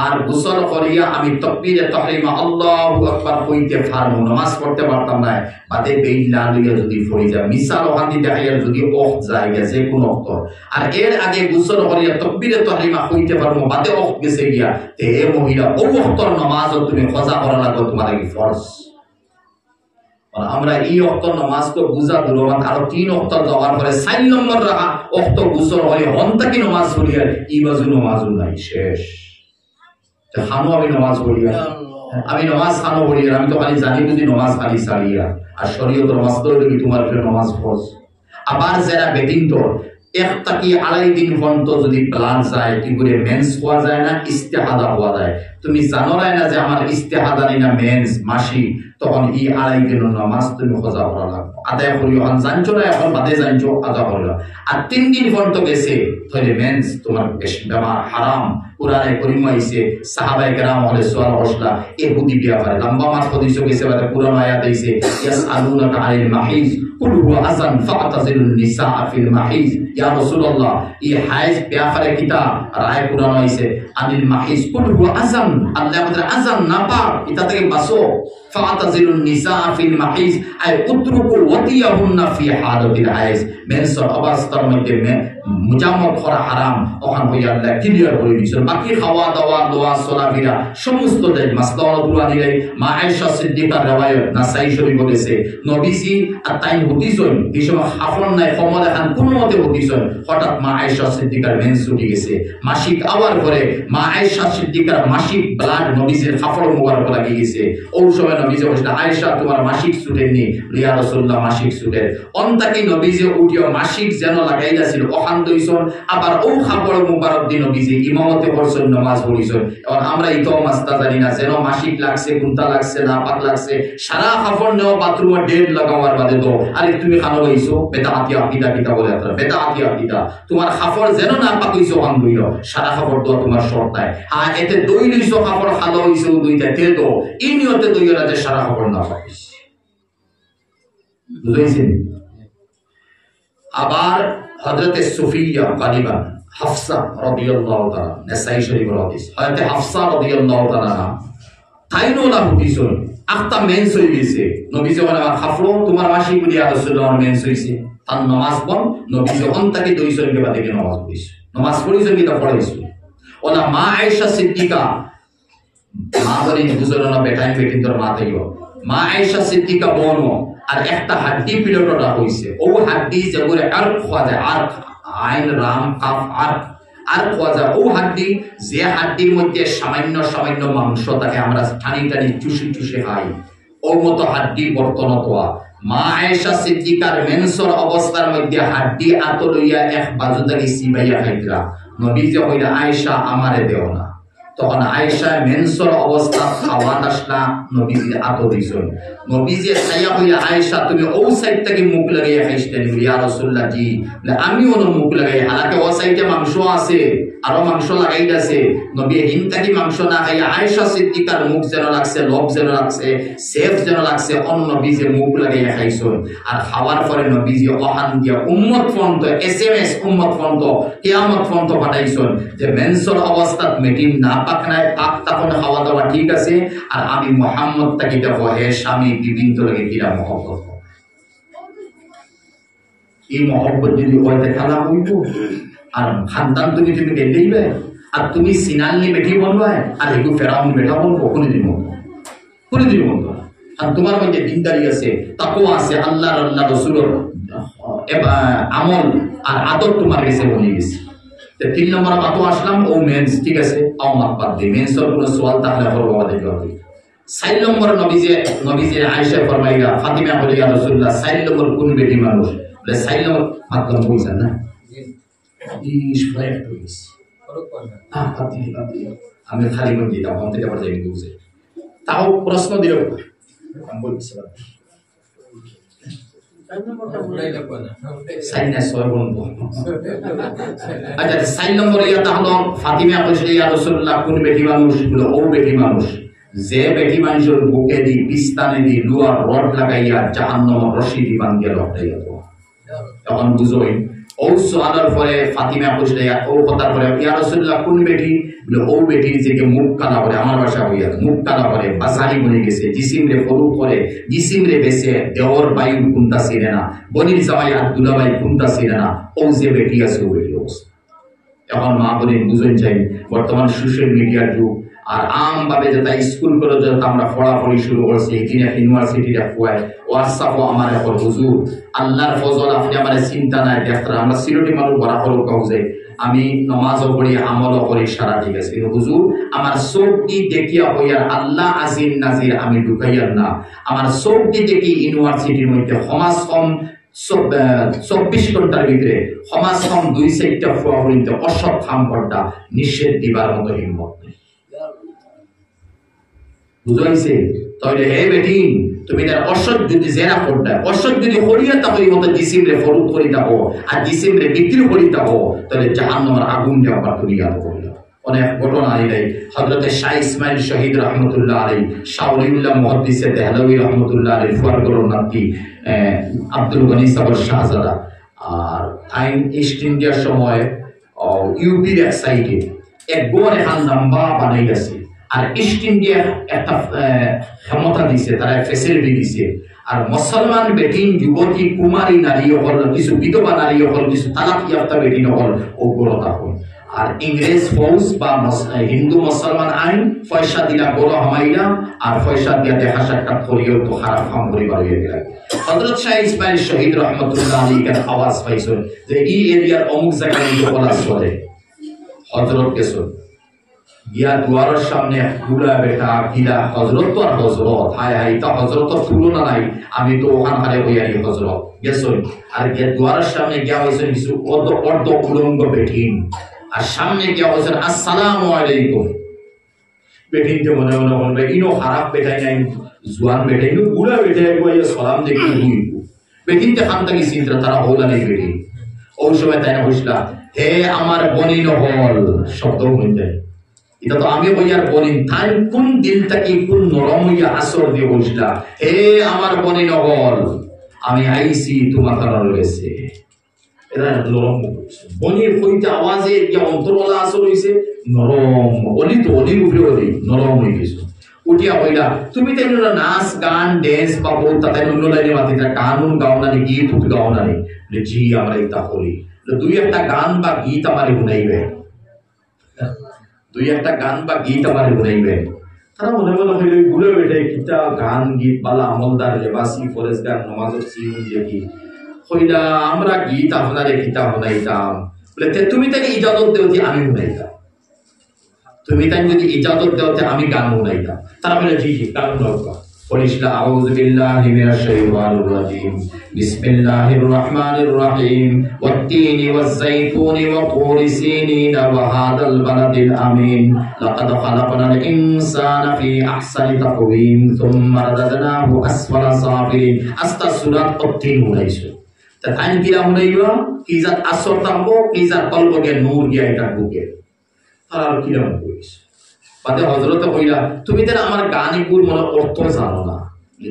আর গোসল করিয়া আমি তাকবীরে তাহরিমা আল্লাহু আকবার কইতে পারবো নামাজ পড়তে পারতাম না বাদে বেইলা লইয়া যদি পড়ি যা মিসাল ওখানে দেখাইয়া যদি ওখ যায় গেছে কোন অক্ত আর এর আগে গোসল করিয়া তাকবীরে তাহরিমা কইতে পারবো বাদে ওখ গেছে গিয়া তে এ মহিলা ও ওক্তর নামাজ তুমি কজা করা লাগো তোমার কি ফরজ আমরা এই অক্ত নামাজ তো বুঝা দূরবাদ আরো 3 অক্ত যাওয়ার পরে 4 নম্বর রাখা অক্ত গুসল হয় হন্তা কি নামাজ পড়ি আর এই বাজু নামাজ নাই শেষ খানো আমি নামাজ পড়ি আমি নামাজ খানো পড়ি আমি তো খালি জানি বুঝি নামাজ খালি সারিয়া আর শরীয়তের মাসদর কি তোমার উপরে নামাজ ফরজ আবার যারা বেটিং তো একটা কি 2.5 দিন পর্যন্ত যদি প্লান যায় কি করে মেন্স হওয়া যায় না ইস্তেহাদা হওয়া যায় তুমি জানো না যে আমার ইস্তেহাদা না মেন্স মাসি তখন এই 2.5 দিনের নামাজ তুমি খোঁজা করা লাগবে আদায় করিও এখন জানছো না এখন বাদে জানছো আদা করিও আর 3 দিন পর্যন্ত গেছে তাহলে মেন্স তোমার বেশি বেমার হারাম কুরআনে কারীম আইছে সাহাবায়ে কেরাম হলে সুয়াল হসলা ইহুদি ব্যাপারে লম্বা মাস হাদিস গেছে বাদে কুরআন আয়াত আইছে ইয়াসআলুনাকা আনিল মাহিজ কুল হুয়া আযান ফাতাজিলুন নিসা ফিল মাহিজ ইয়া রাসূলুল্লাহ এই হাইজ ব্যাপারে কিতাব রায় কুরআন আইছে আনিল মাহিজ কুল হুয়া আযান আল্লাহ আমাদের আযান না পাক এটা থেকে বাঁচো ফাতাজিলুন নিসা ফিল মাহিজ আই উতরুকু ওয়াতিয়াহুন্না ফি হালাতিল হাইজ মেনসর অবস্থার মধ্যে মুজাম্মত করা হারাম ওখান হইয়া আল্লাহ ক্লিয়ার করে দিয়েছেন বাকি খাওয়া দাওয়া দোয়া চলাফেরা সমস্ত দেয় মাসলা কুরআন দিলে মা আয়েশা সিদ্দিকার riwayat নাসাই শরীফ বলেছে নবীজি আর তাই হদিসন এই সময় হাফন নাই কমল খান কোন মতে হদিসন হঠাৎ মা আয়েশা সিদ্দিকার মেন্স উঠে গেছে মাসিক আওয়ার পরে মা আয়েশা সিদ্দিকার মাসিক ব্লাড নবীজির হাফর মোবারক লাগি গেছে ওই সময় নবীজি বলেছে আয়েশা তোমার মাসিক ছুটেনি ইয়া রাসূলুল্লাহ মাসিক ছুটে অন্তাকি নবীজি উঠিও মাসিক যেন লাগাইলাছিল ওখান দইছন আবার ও খাবর মোবারক দিন নবীজি ইমামতে করছেন নামাজ পড়িছেন এবং আমরা ইতো মাস্তা জানি না যেন মাসিক লাগছে কুনতা লাগছে না পাক লাগছে সারা খাবর নেও বাথরুমে ডেড লাগাবার বাদে তো আরে তুমি খানো লইছো বেদাতি আকিদা কিতা বলে আপনারা বেদাতি আকিদা তোমার খাবর যেন না পাক হইছো কাম হইলো সারা খাবর তো তোমার শর্তায় আর এতে দই লইছো খাবর খালো হইছো দুইটা তে তো এই নিয়তে দইরা যে সারা খাবর না পাইছ বুঝাইছেন আবার হযরতে সুফিয়া গালিবা হাফসা রাদিয়াল্লাহু তাআলা নাসাই শরীফের হাদিস হযরতে হাফসা রাদিয়াল্লাহু তাআলা তাইনো না বুঝিছেন আক্তা মেন্স হই গেছে নবীজি বলে খাফরো তোমার মাসি বলি আর রাসূলুল্লাহ মেন্স হইছে তার নামাজ পড় নবীজি অন্তকে 200 কে বাদে নামাজ পড়িছে নামাজ পড়িছেন কি তা পড়াইছে ওলা মা আয়েশা সিদ্দিকা মা বলি বুঝলো বেটাই বেটিন তোর মা তাইও মা আয়েশা সিদ্দিকা বনো আর একটা হাড্ডি পিলটটা হইছে ও হাড্ডি যেগুলো আর খাওয়া যায় আর আইন রাম কাফ আর খাওয়া যায় ও হাড্ডি যে হাড্ডির মধ্যে সামান্য সামান্য মাংস থাকে আমরা টানি টানি চুষি চুষি খাই ওর মতো হাড্ডি বর্তন তোয়া মা আয়েশা সিদ্দিকার মেন্সর অবস্থার মধ্যে হাড্ডি আত লইয়া এক বাজু থেকে সিবাইয়া খাইতরা নবীজি কইলা আয়েশা আমারে দেও না তখন আয়েশা মেন্সর অবস্থা খাওয়া আসলা নবীজি আত দিছেন নবীজি ছায়া কইলা আয়েশা তুমি ও সাইড থেকে মুখ লাগাইয়া খাইছেন ইয়া রাসূলুল্লাহ জি আমিও না মুখ লাগাই হালাকে ও সাইডে মাংস আছে আরো মাংস লাগাইতাছে নবী হিনতাকি মাংস না খাইয়া আয়েশা সিদ্দিকার মুখ যেন লাগছে লব যেন লাগছে সেফ যেন লাগছে অন্য নবীজি মুখ লাগাইয়া খাইছেন আর খাওয়ার পরে নবীজি ওহান দিয়া উম্মত ফন্ত এসএমএস উম্মত ফন্ত কিয়ামত ফন্ত পাঠাইছেন যে মেন্সর অবস্থাত মিটিং না পাক নাই পাক তখন খাওয়া দাওয়া ঠিক আছে আর আমি মুহাম্মদ তাকে দেখো হে স্বামী বিভিন্ন লাগে কিরা মহব্বত এই মহব্বত যদি হইতে খেলা হইতো আর খানদান তুমি গেলেইবে আর তুমি সিনালনি বেটি বলবে আর এগু ফেরাউন বেটা বলবো কোনদিন বলবো আর তোমার মধ্যে দিনদারি আছে তাকওয়া আছে আল্লাহর আল্লাহ রাসূলের আমল আর আদব তোমার কাছে বলি গেছে 3 নম্বর বাতো আসলাম ও মেন্স ঠিক আছে আমার বাদ দি মেন্সর কোন সওয়াল তাহলে করব আমাদের জন্য 4 নম্বর নবীজি আয়েশা ফরমাইলা ফাতিমা বলে ইয়া রাসূলুল্লাহ 4 নম্বর কোন বেটি মানুষ বলে 4 নম্বর মাতলাম কইছেন না ইস প্রায় একটু গেছে আমি খালি করে দিতাম আমি থেকে আবার যাই বুঝে তাও প্রশ্ন দিল আমি বলছি আচ্ছা 4 নম্বর ইয়া তাহলে ফাতিমা কইছে ইয়া রাসূলুল্লাহ কোন বেটি মানুষ বলে ও বেটি মানুষ যে বেটি মানুষের বুকে দি বিস্তানে দি লোহার রড লাগাইয়া জাহান্নামের রশি দি বান্ধিয়া লটাইয়া তো তখন বুঝোই ও সোয়ালের পরে ফাতিমা কইছে ও কথার পরে ইয়া রাসূলুল্লাহ কোন বেটি বলে ও বেটি যে মুখ কালা করে আমার ভাষা হইয়া মুখ কালা করে বাসারি বনে গেছে জিসিম রে ফলু করে জিসিম রে বেসে দেওর বায়ু কুনতা ছিলেন না বনির জামাই আব্দুল্লাহ ভাই কুনতা ছিলেন না ও যে বেটি আছে ও বেটি অবস্থা এখন মা বলে বুঝেন চাই বর্তমান সোশ্যাল মিডিয়ার যুগ আর আমভাবে যেটা স্কুল কলেজ আমরা পড়াপড়ি শুরু করছি এখানে ইউনিভার্সিটিটা খুয়ায় হোয়াটসঅ্যাপও আমার এখন হুজুর আল্লাহর ফজল আপনি আমার চিন্তা নাই দেখতে আমরা সিলেটি মানুষ বড় করুক কাউজে আমি নমাজও পড়ি আমলও করি সারা ঠিক আছে কিন্তু হুজুর আমার চোখ দি দেখিয়া হইয়ার আল্লাহ আজিম নাজির আমি ঢুকাইয়ার না আমার চোখ দি দেখি ইউনিভার্সিটির মধ্যে সমাজ কম 24 ঘন্টার ভিতরে সমাজ কম 2-4টা ফুয়া পর্যন্ত অসৎ কাম করটা নিষেধ দিবার মতো হিম্মত নেই বুঝাইছে তাহলে হে বেটিন তুমি তার অসৎ যদি জেনা করতে অসৎ যদি করিয়া তাহলে মতো জিসিমরে ফরুদ করি থাকো আর জিসিমরে বিক্রি করি থাকো তাহলে জাহান্নামের আগুন দেওয়া তুমি ইয়াদ করিল অনেক ঘটনা আইলাই হযরতে শাহ ইসমাইল শহীদ রহমতুল্লাহ আলাইহি শাওলিউল্লাহ মুহাদ্দিসে দেহলভী রহমতুল্লাহ আলাইহি ফুয়ারগর নাতি আব্দুল গনি সাবর শাহজাদা আর আইন ইস্ট ইন্ডিয়ার সময় ইউপির এক সাইডে এক বড় হাল লম্বা বানাই গেছে আর ইস্ট ইন্ডিয়া একটা ক্ষমতা দিছে তারা ফ্যাসিলিটি দিছে আর মুসলমান বেটিন যুবতী কুমারী নারী হল কিছু বিধবা নারী হল কিছু তালাক ইয়াফতা বেটিন হল উগ্রতা হল আর ইংরেজ ফৌজ বা হিন্দু মুসলমান আইন পয়সা দিলা বড় হামাইলা আর পয়সা দিয়া দেখা সাক্ষাৎ করিও তো খারাপ কাম করিবার হয়ে গেল হযরত শাহ ইসমাইল শহীদ রহমতুল্লাহ আলাইহি এর আওয়াজ পাইছেন যে এই এরিয়ার অমুক জায়গায় বলা চলে হযরত গেছেন গিয়া দুয়ারের সামনে বুড়া বেটা গিলা হযরত তো আর হযরত হায় হায় তা হযরত তুলনা নাই আমি তো ওখানে হইয়াই হযরত গেছেন আর গিয়া দুয়ারের সামনে গিয়া হইছেন কিছু অর্ধ উলঙ্গ বেঠিন আর সামনে গিয়া হইছেন আসসালামু আলাইকুম বেঠিনতে মনে মনে বলবে ইনো খারাপ বেটাই নাই জোয়ান বেটাই নো বুড়া বেটাই কইয়া সালাম দেখি হইব বেঠিনতে খানতাকি চিন্তা তারা হলা নাই বেঠিন ওই সময় তাই না হইছলা হে আমার বনিন হল শব্দ হইতে এটা তো আমি বইয়ার বনিন তাই কোন দিল থেকে কোন নরম হইয়া আসর দিয়ে বসলা হে আমার বনিন হল আমি আইছি তোমার কারণ রয়েছে এটা নরম বনির কইতে আওয়াজে যে অন্তরওয়ালা আসর হইছে নরম অলি তো অলির উপরে অলি নরম হয়ে গেছে উঠিয়া হইলা তুমি তাই নাচ গান ড্যান্স বা বলতা তাই অন্য লাইনে মাতিটা কানুন গাও না গীত গাও না জি আমরা এটা করি দুই একটা গান বা গীত আমারে শুনাইবে দুই একটা গান বা গীত আমারে শুনাইবে তারা মনে মনে হইল ঘুরে বেটে কিতা গান গীত বালা আমলদার লেবাসি ফরেজগার নমাজের সিউন দেখি কইলা আমরা গীত আপনারে কিতা শুনাইতাম বলে তুমি তাকে ইজাজত দেও যে আমি শুনাইতাম তুমি তাই যদি ইজাজত দেও যে আমি গান শুনাইতাম তারা বলে জি জি গান শুনাইতাম পড়িসলা আউযু বিল্লাহি মিনাশ শাইতানির রাজিম বিসমিল্লাহির রহমানির রহিম ওয়াত-তিনি ওয়াজ-যাইতুনি ওয়া তুরি সিনিন ওয়া হাদাল বালাদিল আমিন লাকাদ খালাকনাল ইনসানা ফি আহসানি তাকওয়িম সুম্মা রাদাদনাহু আসফালা সাফিলিন আস্তা সূরাত তিন উনাইছো তা তাই কিরা উনাইবা কি জাত আসর তাম্বো কি জাত কলবকে নূর গিয়া এটা ঢুকে আর কিরা কইছ বাদে হযরত কইলা তুমি তার আমার গানিগুর মনে অর্থ জানো না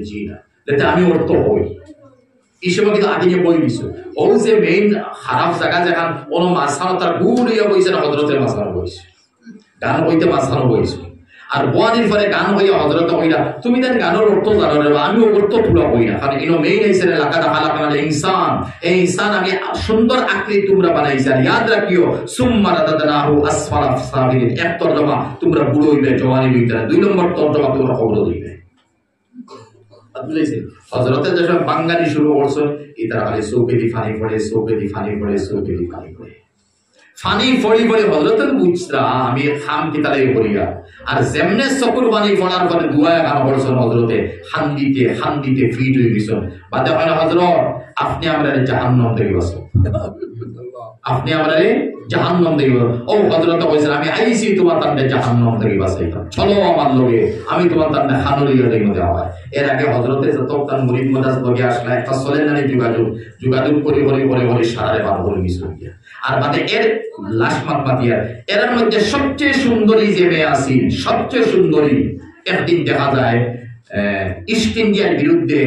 জি না তাতে আমি অর্থ হই এই সময় কিন্তু আগে বই দিছো ও যে মেইন খারাপ জায়গা যেখান কোন মাসানো তার গুড়িয়া বইছে না হযরতের মাসানো বইছে গান হইতে মাসানো বইছে আর বয়ানির পরে গান হইয়া হযরত কইলা তুমি তার গানের অর্থ জানো না আমি অর্থ তুলা কই না কারণ ইনো মেইন হইছে লাকাদ খালাকনাল ইনসান এই ইনসান আমি সুন্দর আকৃতি তোমরা বানাইছো ইয়াদ রাখিও সুম্মা রাদাদনাহু আসফালা সাফিলিন এক তরজমা তোমরা বুড়ো হইবে জওয়ানি হইবে দুই নম্বর তরজমা তোমরা কবর হইবে বুঝাইছে হযরতে যখন বাঙালি শুরু করছে এটা খালি চোখে দি ফানি পড়ে চোখে দি ফানি পড়ে চোখে দি ফানি পড়ে ফানি ফড়ি পড়ে হযরত বুঝরা আমি খাম কি তালে করিয়া আর যেমনে চকুর পানি পড়ার পরে দুয়ায় গান করছেন হযরতে হান্দিতে ফিট হয়ে গেছেন বাদে হয় না হযরত আপনি আমারে জাহান্নাম থেকে বাঁচান আপনি আমারে জাহান্নাম থেকে ও হযরত কইছেন আমি আইছি তোমার তান্ডে জাহান্নাম থেকে বাঁচাইতাম চলো আমার লগে আমি তোমার তান্ডে খানুরিয়া থেকে দেওয়া এর আগে হযরতে যত তার মুরিদ মাদাস বগে আসলা একটা সলেনারি যোগাযোগ করে সারারে বার করে গেছেন আর বাদে এর লাশ মাত দিয়া এর মধ্যে সবচেয়ে সুন্দরী যে মেয়ে আছে সবচেয়ে সুন্দরী একদিন দেখা যায় ইস্ট ইন্ডিয়ার বিরুদ্ধে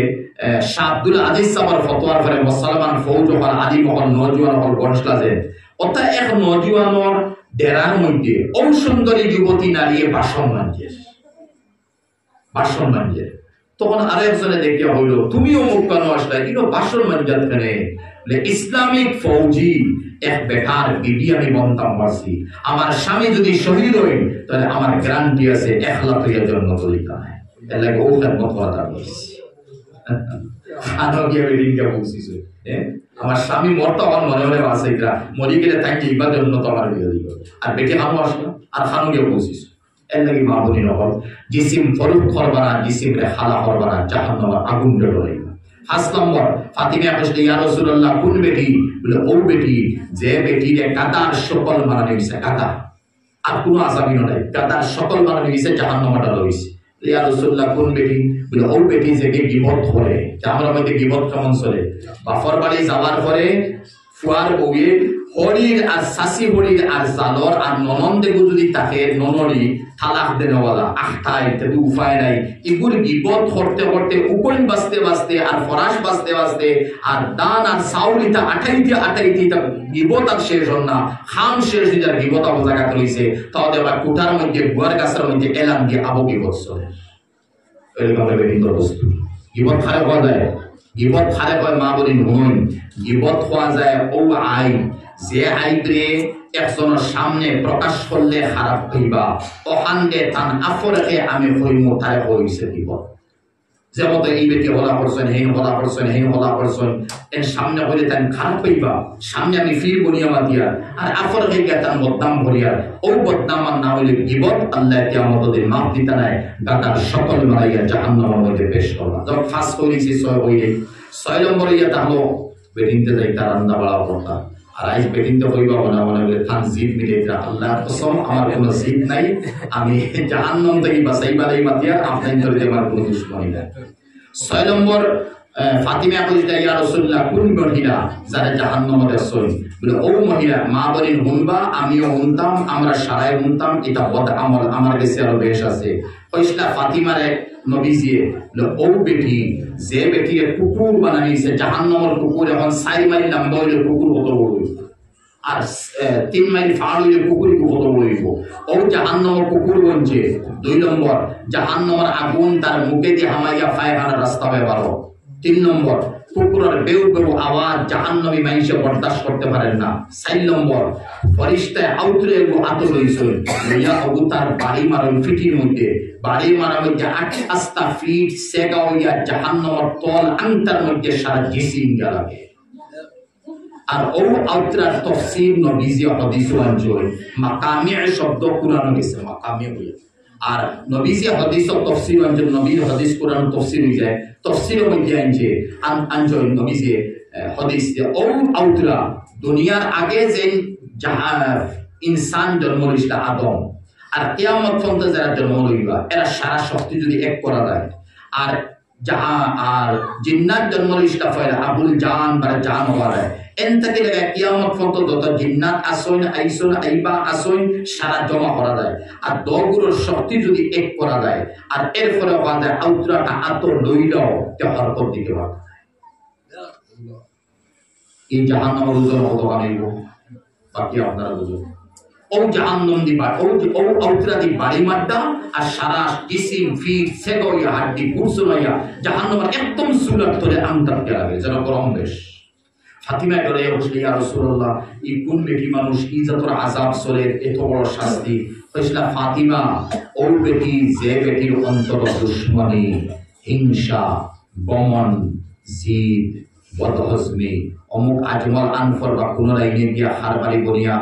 শাহ আব্দুল আজিজ সাহেবের ফতোয়ার পরে মুসলমান ফৌজ হল আলিম হল নওজোয়ান হল গণসলাজে অর্থাৎ এক নওজোয়ানের ডেরার মধ্যে সুন্দরী যুবতী নারী ভাষণ মানছে তখন আরেকজনে দেখিয়া হইল তুমিও মুখ কেন আসলে ইনো বাসন মঞ্জাত কেনে ইসলামিক ফৌজি এক বেটার বিবি আমি বন্তাম পারছি আমার স্বামী যদি শহীদ হই তাহলে আমার গ্যারান্টি আছে 1 লাখ টাকা জন্য তলিকা নাই এর লাগে ও খেদমত করা বলছি আনগিয়া বেডিংকে বলছিস আমার স্বামী মরতো আমার মনে মনে আছে এটা মরি গেলে তাকে ইবার জন্য তো আমার বিয়ে দিব আর বেটি খানো আসলো আর খানো গিয়ে বলছিস এর লাগে মা বলি নহল জিসিম ফরুক করবা না জিসিম রে হালা করবা না জাহান্নামের আগুন জ্বলে 5 নম্বর ফাতিমা কইছে ইয়া রাসূলুল্লাহ কোন বেটি বলে ও বেটি যে বেটিরে কাদার সকল মারানি হইছে কাদা আর কোনো আযাবই নাই কাদার সকল মারানি হইছে জাহান্নামটা লইছে ইয়া রাসূলুল্লাহ কোন বেটি বলে ও বেটি যে গিবত করে যে আমরা মধ্যে গিবত কেমন চলে বাফর বাড়ি যাওয়ার পরে ফুয়ার বউয়ে হরির আর সাসি হরির আর জালর আর ননন্দে যদি তাকে ননরি তালাক দেনওয়ালা আখতাই তেদু উপায় নাই ইগুর গিবত করতে করতে উপইন বাঁচতে বাঁচতে আর ফরাস বাঁচতে বাঁচতে আর দান আর সাউলিতা আটাইতে তা গিবত আর শেষ হন না খাম শেষ দিদার গিবত আবু জায়গা তুলিছে তাহলে আবার কুঠার মধ্যে গুয়ার গাছের মধ্যে এলাম দিয়ে আবু গিবত চলে এরকম বিভিন্ন বস্তু গিবত খারে হওয়া যায় গিবত খারে হয় মা বলি নুন গিবত হওয়া যায় ও আই যে আইরে একজনের সামনে প্রকাশ করলে খারাপ হইবা অহান্দে তান আফরকে আমি হইমু তাই হইছে গিবত যেমন এই বেটি হলা করছেন হেন হলা করছেন হেন হলা করছেন এর সামনে হইলে তাই খারাপ হইবা সামনে আমি ফির বনিয়া মাতিয়া আর আফরকে গিয়া তান বদনাম করিয়া ও বদনাম না হইলে গিবত আল্লাহ কিয়ামতের দিন মাফ দিতে নাই গাদার সকল মারাইয়া জাহান্নামের মধ্যে পেশ করবা যখন ফাঁস করেছি 6 হইলে 6 নম্বরে ইয়া তাহলো বেটিনতে যাই তার রান্না বাড়া করতা আর আজ বেটিনতে হইবা না মনে বলে থান জিদ মিলে এটা আল্লাহর কসম আমার কোনো জিদ নাই আমি জাহান্নাম থেকে বাঁচাইবা লাই মাতিয়া আপনার ধরে আমার কোনো দুশমনি নাই 6 নম্বর ফাতিমা কইতা ইয়া রাসূলুল্লাহ কোন মহিলা যারা জাহান্নামে আছে বলে ও মহিলা মা বলেন হুনবা আমিও হুনতাম আমরা সারাই হুনতাম এটা বদ আমল আমার কাছে আরো বেশ আছে কইসলা ফাতিমারে নবীজি ও বেটি যে বেটি কুকুর বানাইছে জাহান্নামের কুকুর এখন 4 মাইল লম্বা হইলে কুকুর কত বড় হইব আর 3 মাইল ফাড় হইলে কুকুরই কত বড় হইব ও জাহান্নামের কুকুর বনছে 2 নম্বর জাহান্নামের আগুন তার মুখে দিয়ে হামাইয়া ফায়খানা রাস্তা ব্যবহার 3 নম্বর কুকুরের বেউ বেউ আওয়াজ জাহান্নামী মানুষে বরদাস্ত করতে পারেন না 4 নম্বর ফরিস্তায় আউতরে আতর হইছে লইয়া অবতার বাড়ি মারন ফিটির মধ্যে বাড়ি মারার মধ্যে 8 ফিট সেগা হইয়া জাহান্নামের তল আংটার মধ্যে সারা জিসিম লাগে আর ও আউতরার তাফসীর নবীজি হাদিস অঞ্চল মাকামি শব্দ কুরআনে গেছে মাকামি হইয়া আর নবীজি হাদিস তাফসীর অঞ্চল নবীর হাদিস কুরআন তাফসীর হই যায় তাফসীরের মধ্যে আনছে অঞ্চল নবীজি হাদিস ও আউতরা দুনিয়ার আগে যে ইনসান জন্ম হইছিল আদম আর কিয়ামত পর্যন্ত যারা জন্ম লইবা এরা সারা শক্তি যদি এক করা যায় আর আর জিন্নাত জন্ম লইছিল ফয়লা আবুল জান বা জান হওয়ারে এন থেকে কিয়ামত পর্যন্ত যত জিন্নাত আসন আইসন আইবা আসন সারা জমা করা যায় আর দগুলোর শক্তি যদি এক করা যায় আর এরপরে হওয়া যায় আউতরাটা আত লইলাও তে হরকত দিতে পারে এই জাহান্নামের ওজন কত বানাইব বাকি আপনারা বুঝুন ও জাহান্নাম দিবা ও আউতরা দি বাড়ি মারটা আর সারা জিসিম ফিট সেগইয়া হাড্ডি গুরসুনাইয়া জাহান্নামের একদম সুলাত ধরে আন্তারকে লাগে যেন গরম বেশ ফাতিমা করে বসলে ইয়া রাসূলুল্লাহ এই কোন বেটি মানুষ ইজ্জতের আযাব চলে এত বড় শাস্তি কইলা ফাতিমা ও বেটি যে বেটির অন্তর দুশমনী হিংসা বমন জিদ বদহজমি অমুক আজমল আনফর বা কোন লাইনে গিয়া হারবারি বনিয়া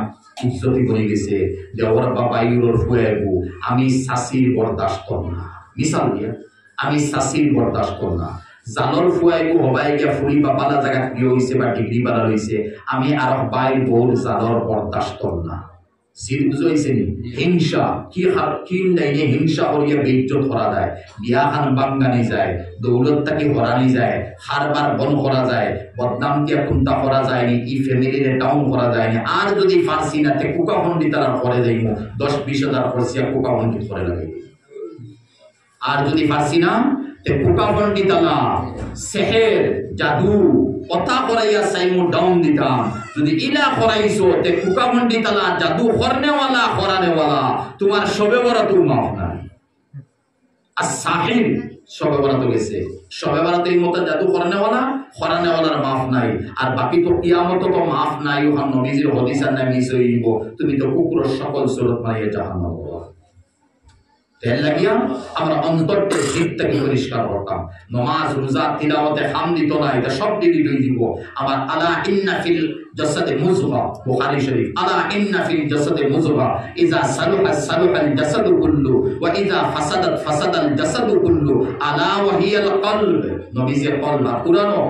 ইজ্জতি বনে গেছে যে ওর বাবা ইউরোর ফুয়াইবু আমি শাসির বরদাস্ত না মিসাল দিয়া আমি শাসির বরদাস্ত না জালর ফুয়াইবু হবাই গিয়া ফুলি বাবালা জায়গা গিয়ে হইছে বা ডিগ্রি বালা রইছে আমি আর বাই বোর জালর বরদাস্ত না সির বুঝাইছে নি হিংসা কি লাইনে হিংসা করিয়া বেইজ্জত করা যায় বিয়া খান বাঙ্গানি যায় দৌলত তাকে হরানি যায় হারবার বন করা যায় বদনাম দিয়া কুন্তা করা যায় নি ই ফ্যামিলিরে ডাউন করা যায় নি আর যদি ফার্সি না তে কুকা পণ্ডিত তারা করে যাইব 10-20 হাজার খরচিয়া কুকা পণ্ডিত করে লাগে আর যদি ফার্সি না তে কুকা পণ্ডিত আলা সেহের জাদু কথা করাইয়া সাইমু ডাউন দিতাম যদি ইলা করাইছো তে কুকা পণ্ডিত আলা জাদু করনেওয়ালা করানেওয়ালা তোমার সবে বড় তুমি মাফ নাই আর সাহির সবে বরাত গেছে, সবে বরাত এই মতো জাদু খরানেওয়ালার মাফ নাই, আর বাকি তো কিয়ামত তো মাফ নাই। ওখান নবীজির হাদিস আর মিস হয়ে দিব, তুমি তো কুকুরের সকল সুরত মারিয়ে জাহান্নাম পাবা। তেল লাগিয়া আমরা অন্তরকে জিতটাকে পরিষ্কার করতাম, নমাজ রোজা তিলাওয়াতে হাম দিত না, এটা সব দিদি দুই দিব। আমার আলা ইন্না ফিল জাসাদে মুযগা, বুখারী শরীফ, আলা ইন্না ফিল জাসাদে মুযগা ইযা সালুহা সালুহাল জাসাদু কুল্লু ওয়া ইযা ফাসাদাত ফাসাদাল জাসাদু কুল্লু আলা ওয়া হিয়াল কলব। নবীজির কলব পুরানো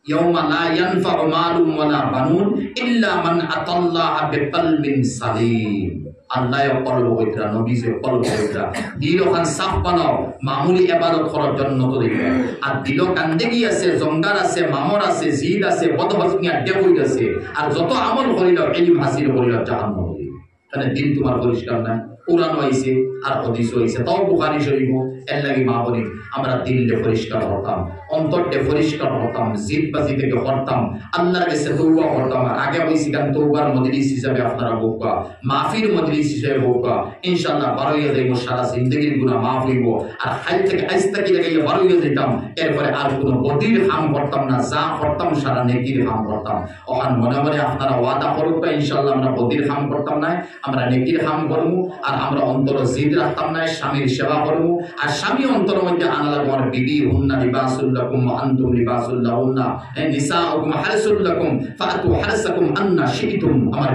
ইয়াউমা লা ইয়ানফাউ মালুন ওয়ালা বানুন ইল্লা মান আতাল্লাহা বিকলবিন সালিম। আল্লাহ কলব হইতরা, নবীজে কলব হইতরা, দিল খান সাফ বানাও, মামুলি ইবাদত করার জন্য তো দিবে। আর দিল কান্দেগি আছে, জঙ্গার আছে, মামর আছে, জিদ আছে, বদহজমিয়া ডেবুই আছে, আর যত আমল করিল ইলম হাসিল করিল জাহান্নাম হইল। তাহলে দিল তোমার পরিষ্কার নাই, কোরআন হইছে আর হাদিস হইছে, তাও বুখারী শরীফ, এর লাগি মা বলি আমরা দিলকে পরিষ্কার করতাম, অন্তরকে পরিষ্কার করতাম, জিদবাজি থেকে করতাম, আল্লাহর কাছে তওবা করতাম। আগে হইছি কারণ তওবার মজলিস হিসাবে আপনারা বলবা, মাফির মজলিস হিসাবে বলবা, ইনশাআল্লাহ বারোইয়া যাইব, সারা জিন্দগির গুনাহ মাফ হইব। আর হাই থেকে আইস্তা কি লাগাইয়া বারোইয়া যেতাম, এরপরে আর কোনো বদির হাম করতাম না, যা করতাম সারা নেকির হাম করতাম। ওখান মনে মনে আপনারা ওয়াদা করবা, ইনশাআল্লাহ আমরা বদির হাম করতাম না, আমরা নেকির হাম করবো। আর আমরা অন্তর জিদ রাখতাম না, স্বামীর সেবা করবো। আর স্বামী অন্তর মধ্যে আনালা তোমার বিবি হুন্না লিবাসুল লাকুম ওয়া আনতুম লিবাসুল লাহুন্না, নিসাউকুম হারসুল লাকুম ফাতু হারসাকুম আন্না শিইতুম। আমার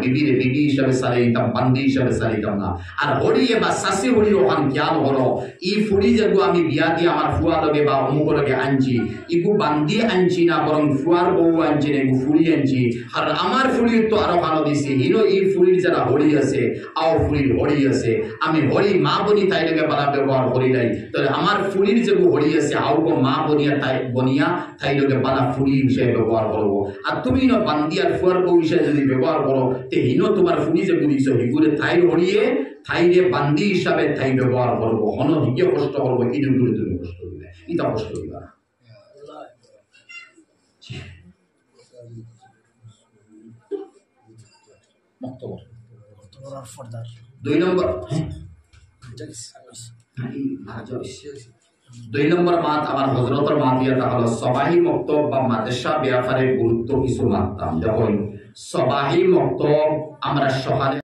বিবির বিবি হিসাবে সালাইতাম, বান্দি হিসাবে সালাইতাম না। আর হড়িয়ে বা শাসি হড়ি ওখান জ্ঞান হলো, ই ফুড়ি যেগু আমি বিয়া দিয়ে আমার ফুয়া লগে বা অমুক লগে আনছি, ইগু বান্দি আনছি না, বরং ফুয়ার বউ আনছি না, ইগু ফুড়ি আনছি। আর আমার ফুড়ি তো আরো ভালো দিছি, হিরো ই ফুড়ির যারা হড়ি আছে, আও ফুড়ির হড়ি আছে, আমি হড়ি মা বনি তাই লগে বালা ব্যবহার করি নাই। তাহলে আমার ফুড়ির যেগু হড়ি আছে, আও গো মা বনিয়া তাই লগে বালা ফুড়ি হিসেবে ব্যবহার করবো। আর তুমি না বান্দি আর ফুয়ার বউ হিসেবে যদি ব্যবহার করো, তে হিনো তোমার ফুড়ি যে গুলিছ হিগুরে থাই হড়িয়ে থাইরে বান্দি হিসাবে থাই ব্যবহার করবো। হন হিগে কষ্ট করবো, কিন্তু তুমি কষ্ট দিবে, ইটা কষ্ট দিবা না। দুই নম্বর মাত আমার হযরতের মাত ইয়া হলো সবাহি মক্তব বা মাদ্রাসা ব্যাপারে গুরুত্ব কিছু মানতাম। যখন সবাহি মক্তব আমরা সকালে